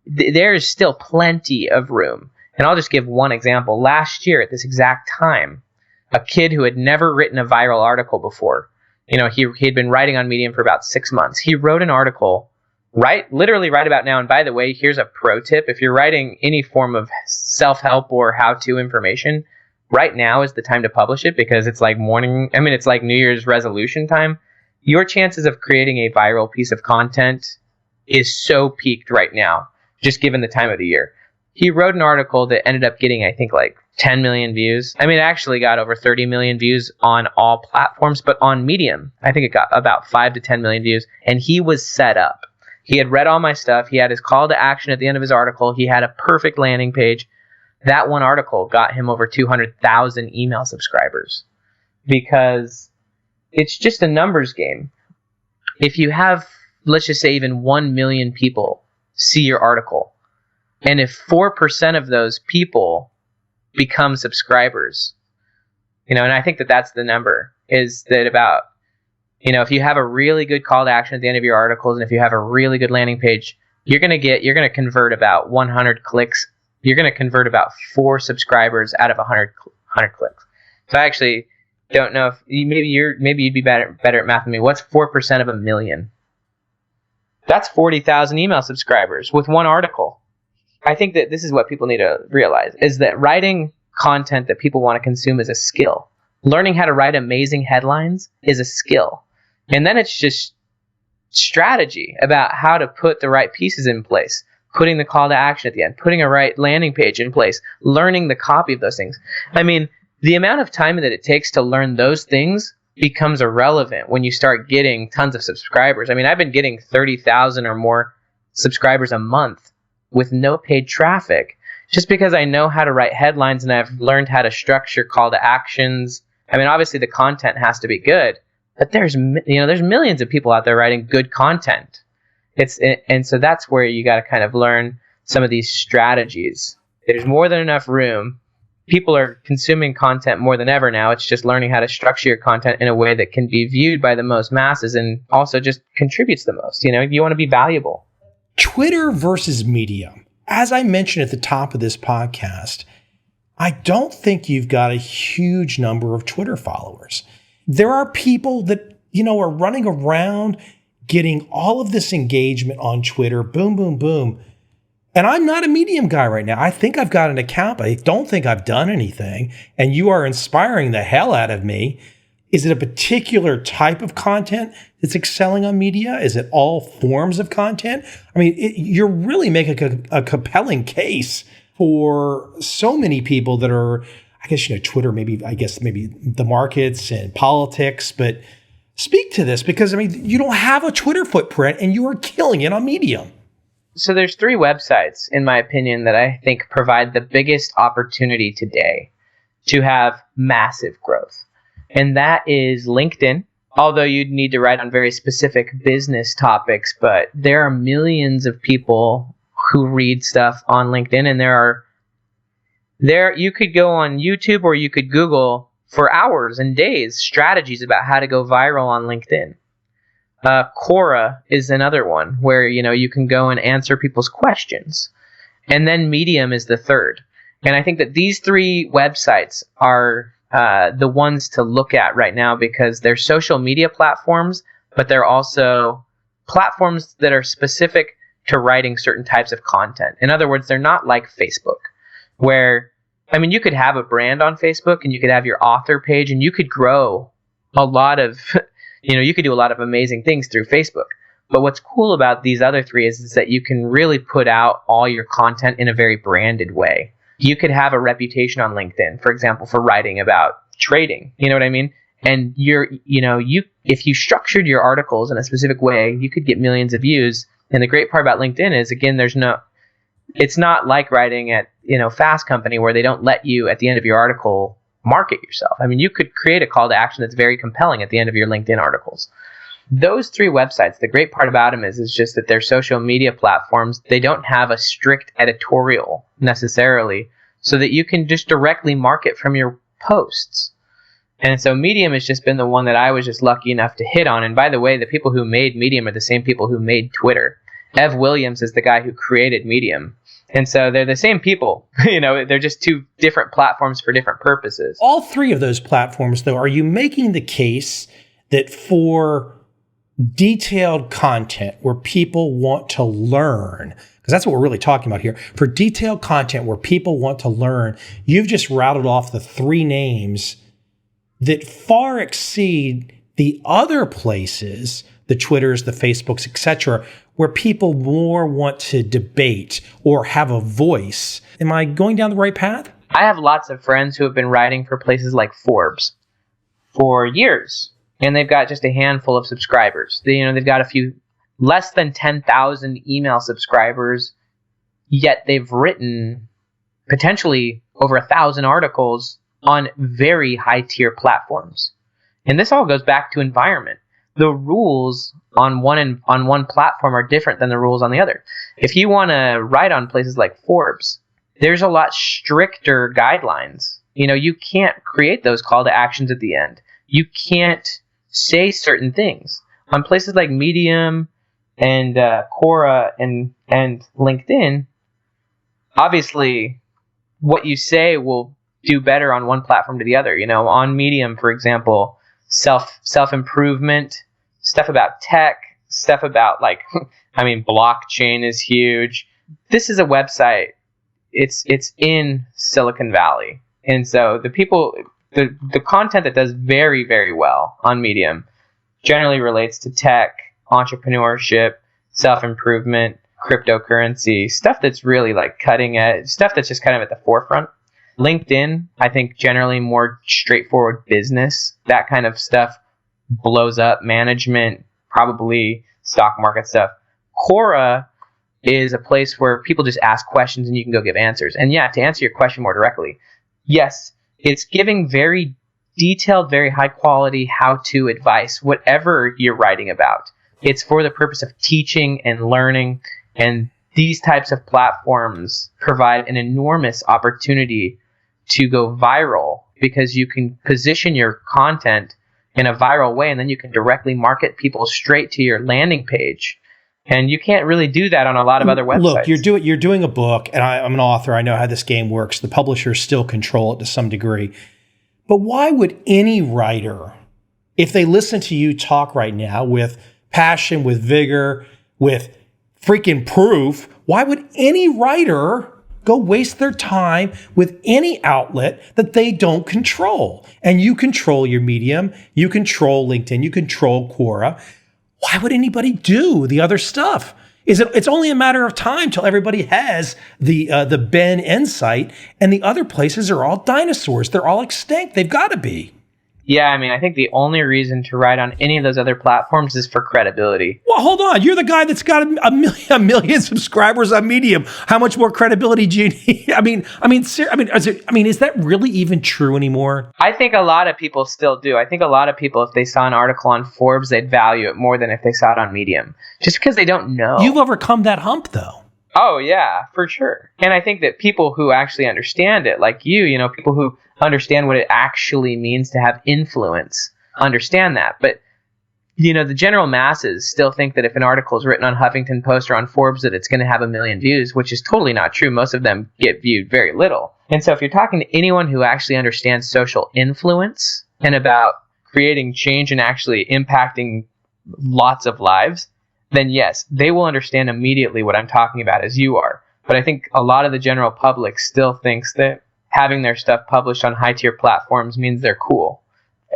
there is still plenty of room. And I'll just give one example. Last year at this exact time, a kid who had never written a viral article before, he'd been writing on Medium for about 6 months. He wrote an article literally right about now. And by the way, here's a pro tip. If you're writing any form of self-help or how-to information, right now is the time to publish it, because it's like it's like New Year's resolution time. Your chances of creating a viral piece of content is so peaked right now, just given the time of the year. He wrote an article that ended up getting, I think, like 10 million views. It actually got over 30 million views on all platforms, but on Medium, I think it got about 5 to 10 million views. And he was set up. He had read all my stuff. He had his call to action at the end of his article. He had a perfect landing page. That one article got him over 200,000 email subscribers, because it's just a numbers game. If you have, let's just say, even 1 million people see your article, and if 4% of those people become subscribers, and I think that that's the number, is that about, if you have a really good call to action at the end of your articles, and if you have a really good landing page, you're going to convert about 100 clicks. You're going to convert about 4 subscribers out of 100 clicks. So I actually don't know if maybe you'd be better at math than me. What's 4% of 1 million? That's 40,000 email subscribers with one article. I think that this is what people need to realize, is that writing content that people want to consume is a skill. Learning how to write amazing headlines is a skill. And then it's just strategy about how to put the right pieces in place, putting the call to action at the end, putting a right landing page in place, learning the copy of those things. The amount of time that it takes to learn those things becomes irrelevant when you start getting tons of subscribers. I've been getting 30,000 or more subscribers a month with no paid traffic, just because I know how to write headlines and I've learned how to structure call to actions. I mean, obviously the content has to be good, but there's millions of people out there writing good content. And so that's where you got to kind of learn some of these strategies. There's more than enough room. People are consuming content more than ever now. It's just learning how to structure your content in a way that can be viewed by the most masses and also just contributes the most. You want to be valuable. Twitter versus Medium. As I mentioned at the top of this podcast, I don't think you've got a huge number of Twitter followers. There are people that, are running around getting all of this engagement on Twitter. Boom, boom, boom. And I'm not a Medium guy right now. I think I've got an account, but I don't think I've done anything. And you are inspiring the hell out of me. Is it a particular type of content that's excelling on media? Is it all forms of content? I mean, you're really making a compelling case for so many people that are, I guess, Twitter, maybe the markets and politics, but speak to this because, you don't have a Twitter footprint and you are killing it on Medium. So there's 3 websites, in my opinion, that I think provide the biggest opportunity today to have massive growth. And that is LinkedIn, although you'd need to write on very specific business topics. But there are millions of people who read stuff on LinkedIn, and you could go on YouTube or you could Google for hours and days strategies about how to go viral on LinkedIn. Quora is another one where, you can go and answer people's questions. And then Medium is the third. And I think that these 3 websites are the ones to look at right now because they're social media platforms, but they're also platforms that are specific to writing certain types of content. In other words, they're not like Facebook, where, you could have a brand on Facebook and you could have your author page and you could grow a lot of you could do a lot of amazing things through Facebook. But what's cool about these other 3 is that you can really put out all your content in a very branded way. You could have a reputation on LinkedIn, for example, for writing about trading. You know what I mean? And if you structured your articles in a specific way, you could get millions of views. And the great part about LinkedIn is, again, it's not like writing at, Fast Company where they don't let you at the end of your article market yourself. You could create a call to action that's very compelling at the end of your LinkedIn articles. Those 3 websites, the great part about them is just that they're social media platforms. They don't have a strict editorial necessarily, so that you can just directly market from your posts. And so Medium has just been the one that I was just lucky enough to hit on. And by the way, the people who made Medium are the same people who made Twitter. Ev Williams is the guy who created Medium. And so they're the same people. They're just 2 different platforms for different purposes. All 3 of those platforms, though, are you making the case that for detailed content where people want to learn, because that's what we're really talking about here, for detailed content where people want to learn, you've just rattled off the 3 names that far exceed the other places, the Twitters, the Facebooks, etc., where people more want to debate or have a voice. Am I going down the right path? I have lots of friends who have been writing for places like Forbes for years, and they've got just a handful of subscribers. They've got a few less than 10,000 email subscribers, yet they've written potentially over 1,000 articles on very high-tier platforms. And this all goes back to environment. The rules on one platform are different than the rules on the other. If you want to write on places like Forbes, there's a lot stricter guidelines. You can't create those call to actions at the end. You can't say certain things. On places like Medium and Quora and LinkedIn, obviously what you say will do better on one platform to the other. On Medium, for example, self-improvement, stuff about tech, stuff about blockchain is huge. This is a website. It's in Silicon Valley. And so the content that does very, very well on Medium generally relates to tech, entrepreneurship, self-improvement, cryptocurrency, stuff that's really cutting edge, stuff that's just kind of at the forefront. LinkedIn, I think generally more straightforward business, that kind of stuff blows up, management, probably stock market stuff. Quora is a place where people just ask questions and you can go give answers. And yeah, to answer your question more directly, yes, it's giving very detailed, very high quality how-to advice, whatever you're writing about. It's for the purpose of teaching and learning, and these types of platforms provide an enormous opportunity to go viral because you can position your content in a viral way, and then you can directly market people straight to your landing page. And you can't really do that on a lot of other websites. Look, you're doing a book, and I'm an author. I know how this game works. The publishers still control it to some degree. But why would any writer, if they listen to you talk right now with passion, with vigor, with freaking proof, why would any writer go waste their time with any outlet that they don't control? And you control your Medium, you control LinkedIn, you control Quora. Why would anybody do the other stuff? It's only a matter of time till everybody has the Ben Insight, and the other places are all dinosaurs. They're all extinct. They've got to be. Yeah, I mean, I think the only reason to write on any of those other platforms is for credibility. Well, hold on. You're the guy that's got a million subscribers on Medium. How much more credibility do you need? Is that really even true anymore? I think a lot of people still do. I think a lot of people, if they saw an article on Forbes, they'd value it more than if they saw it on Medium, just because they don't know. You've overcome that hump, though. Oh, yeah, for sure. And I think that people who actually understand it, like you know, people who understand what it actually means to have influence, understand that. But, you know, the general masses still think that if an article is written on Huffington Post or on Forbes that it's going to have 1 million views, which is totally not true. Most of them get viewed very little. And so if you're talking to anyone who actually understands social influence and about creating change and actually impacting lots of lives, then yes, they will understand immediately what I'm talking about, as you are. But I think a lot of the general public still thinks that having their stuff published on high-tier platforms means they're cool.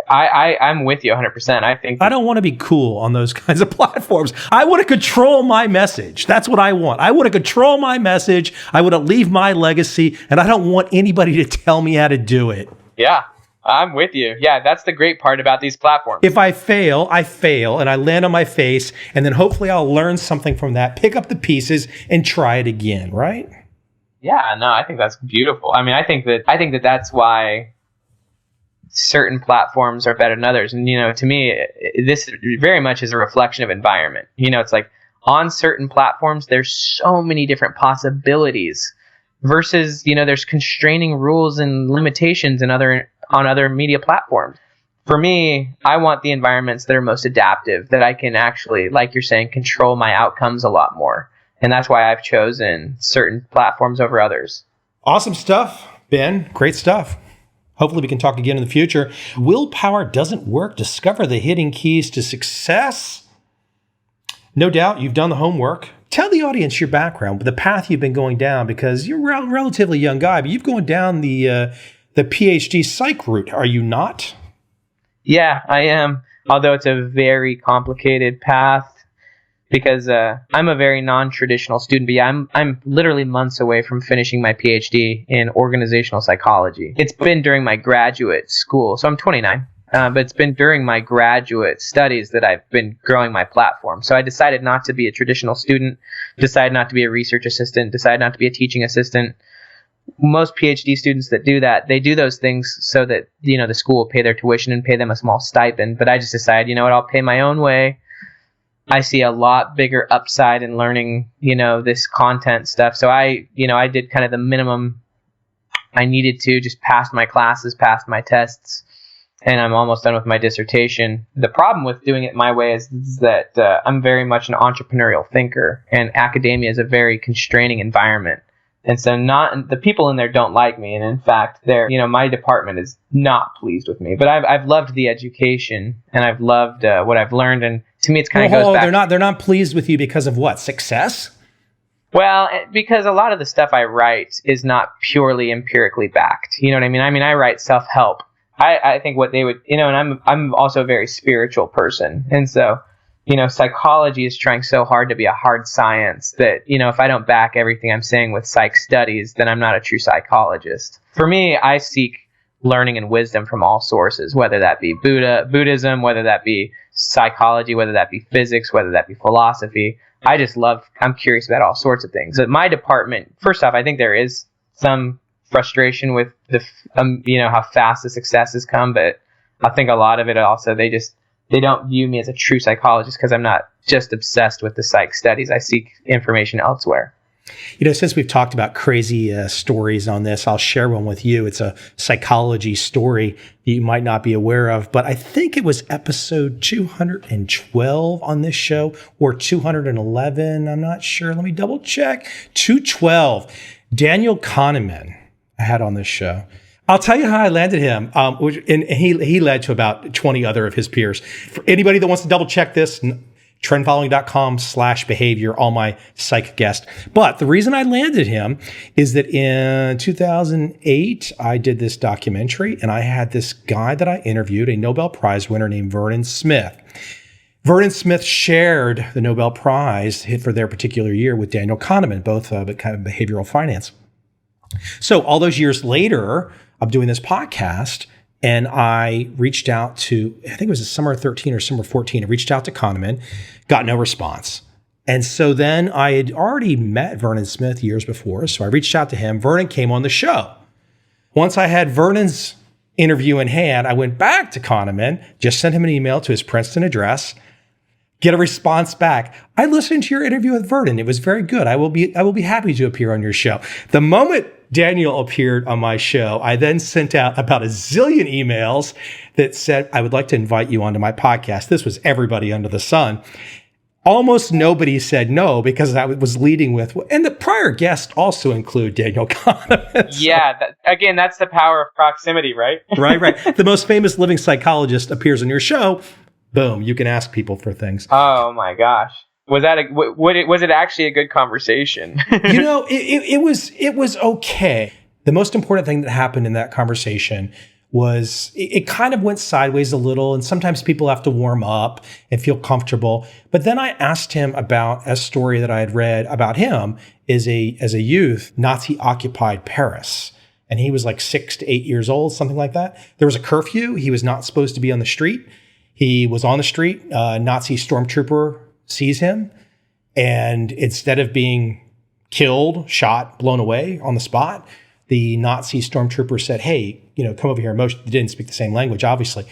I'm with you 100%. I don't want to be cool on those kinds of platforms. I want to control my message. That's what I want. I want to control my message. I want to leave my legacy, and I don't want anybody to tell me how to do it. Yeah, I'm with you. Yeah, that's the great part about these platforms. If I fail, and I land on my face, and then hopefully I'll learn something from that, pick up the pieces, and try it again, right? Yeah, no, I think that's beautiful. I mean, I think that that's why certain platforms are better than others. And, you know, to me, this very much is a reflection of environment. You know, it's like on certain platforms, there's so many different possibilities versus, you know, there's constraining rules and limitations on other media platforms. For me, I want the environments that are most adaptive, that I can actually, like you're saying, control my outcomes a lot more. And that's why I've chosen certain platforms over others. Awesome stuff, Ben. Great stuff. Hopefully we can talk again in the future. Willpower Doesn't Work. Discover the hidden keys to success. No doubt you've done the homework. Tell the audience your background, the path you've been going down, because you're a relatively young guy, but you've gone down the PhD psych route, are you not? Yeah, I am. Although it's a very complicated path. Because I'm a very non-traditional student. But yeah, I'm literally months away from finishing my PhD in organizational psychology. It's been during my graduate school, so I'm 29, but it's been during my graduate studies that I've been growing my platform. So I decided not to be a traditional student, decided not to be a research assistant, decided not to be a teaching assistant. Most PhD students that do that, they do those things so that, you know, the school will pay their tuition and pay them a small stipend. But I just decided, you know what, I'll pay my own way. I see a lot bigger upside in learning, you know, this content stuff. So I did kind of the minimum I needed to, just passed my classes, passed my tests, and I'm almost done with my dissertation. The problem with doing it my way is that I'm very much an entrepreneurial thinker, and academia is a very constraining environment. And so the people in there don't like me. And in fact, my department is not pleased with me, but I've loved the education and I've loved what I've learned. And to me, it's kind of goes back. They're not pleased with you because of what? Success? Well, because a lot of the stuff I write is not purely empirically backed. You know what I mean? I write self-help. I think what they would, you know, and I'm also a very spiritual person. And so, you know, psychology is trying so hard to be a hard science that, you know, if I don't back everything I'm saying with psych studies, then I'm not a true psychologist. For me, I seek learning and wisdom from all sources, whether that be Buddhism, whether that be psychology, whether that be physics, whether that be philosophy. I'm curious about all sorts of things. At my department, first off, I think there is some frustration with how fast the successes come, but I think a lot of it also, they don't view me as a true psychologist because I'm not just obsessed with the psych studies. I seek information elsewhere. Since we've talked about crazy stories on this, I'll share one with you. It's a psychology story that you might not be aware of, but I think it was episode 212 on this show or 211. I'm not sure. Let me double check. 212. Daniel Kahneman I had on this show. I'll tell you how I landed him. And he led to about 20 other of his peers. For anybody that wants to double check this, trendfollowing.com/behavior, all my psych guests. But the reason I landed him is that in 2008, I did this documentary and I had this guy that I interviewed, a Nobel Prize winner named Vernon Smith. Vernon Smith shared the Nobel Prize for their particular year with Daniel Kahneman, both kind of behavioral finance. So all those years later, I'm doing this podcast and I reached out to, I think it was the summer of 13 or summer 14. I reached out to Kahneman, got no response. And so then I had already met Vernon Smith years before. So I reached out to him. Vernon came on the show. Once I had Vernon's interview in hand, I went back to Kahneman, just sent him an email to his Princeton address, get a response back. I listened to your interview with Vernon. It was very good. I will be happy to appear on your show. The moment Daniel appeared on my show, I then sent out about a zillion emails that said, I would like to invite you onto my podcast. This was everybody under the sun. Almost nobody said no because I was leading with, and the prior guests also include Daniel Kahneman. So, yeah, that's the power of proximity, right? Right. The most famous living psychologist appears on your show. Boom, you can ask people for things. Oh my gosh. Was it actually a good conversation? It was okay. The most important thing that happened in that conversation was it kind of went sideways a little, and sometimes people have to warm up and feel comfortable. But then I asked him about a story that I had read about him as a youth, Nazi occupied Paris. And he was like 6 to 8 years old, something like that. There was a curfew. He was not supposed to be on the street. He was on the street. Nazi stormtrooper sees him. And instead of being killed, shot, blown away on the spot, the Nazi stormtrooper said, hey, come over here. Most didn't speak the same language, obviously,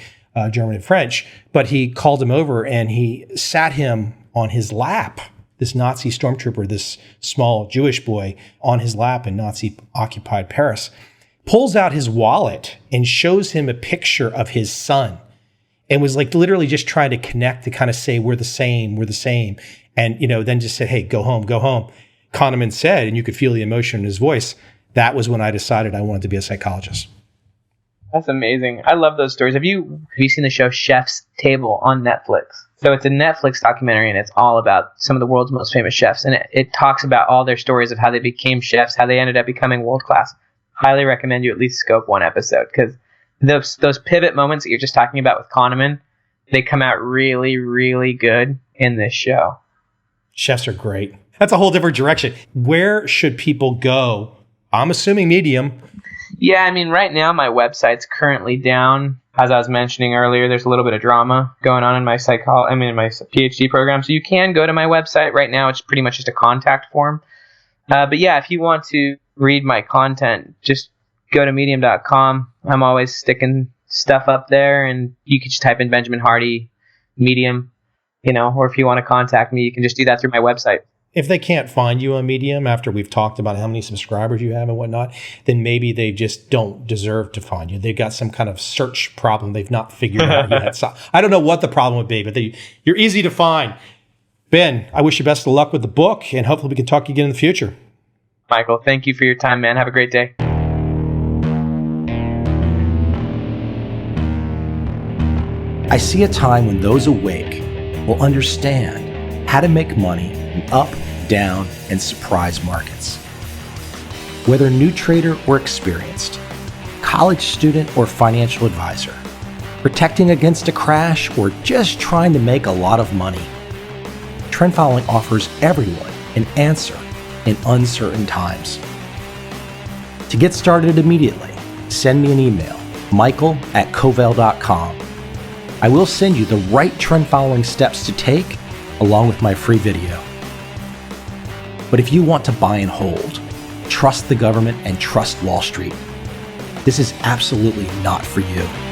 German and French. But he called him over and he sat him on his lap. This Nazi stormtrooper, this small Jewish boy on his lap in Nazi occupied Paris, pulls out his wallet and shows him a picture of his son. And was like literally just trying to connect to kind of say, we're the same. And, then just said, hey, go home. Kahneman said, and you could feel the emotion in his voice, that was when I decided I wanted to be a psychologist. That's amazing. I love those stories. Have you seen the show Chef's Table on Netflix? So it's a Netflix documentary and it's all about some of the world's most famous chefs. And it talks about all their stories of how they became chefs, how they ended up becoming world class. Highly recommend you at least scope one episode because those pivot moments that you're just talking about with Kahneman, they come out really, really good in this show. Chefs are great. That's a whole different direction. Where should people go? I'm assuming Medium. Yeah, right now my website's currently down. As I was mentioning earlier, there's a little bit of drama going on in my my PhD program. So you can go to my website. Right now it's pretty much just a contact form. But yeah, if you want to read my content, just go to medium.com. I'm always sticking stuff up there, and you can just type in Benjamin Hardy, Medium, or if you want to contact me, you can just do that through my website. If they can't find you on Medium after we've talked about how many subscribers you have and whatnot, then maybe they just don't deserve to find you. They've got some kind of search problem they've not figured out yet. So I don't know what the problem would be, but you're easy to find. Ben, I wish you best of luck with the book, and hopefully we can talk again in the future. Michael, thank you for your time, man. Have a great day. I see a time when those awake will understand how to make money in up, down, and surprise markets. Whether new trader or experienced, college student or financial advisor, protecting against a crash or just trying to make a lot of money, Trend Following offers everyone an answer in uncertain times. To get started immediately, send me an email, michael@covel.com. I will send you the right trend following steps to take along with my free video. But if you want to buy and hold, trust the government and trust Wall Street, this is absolutely not for you.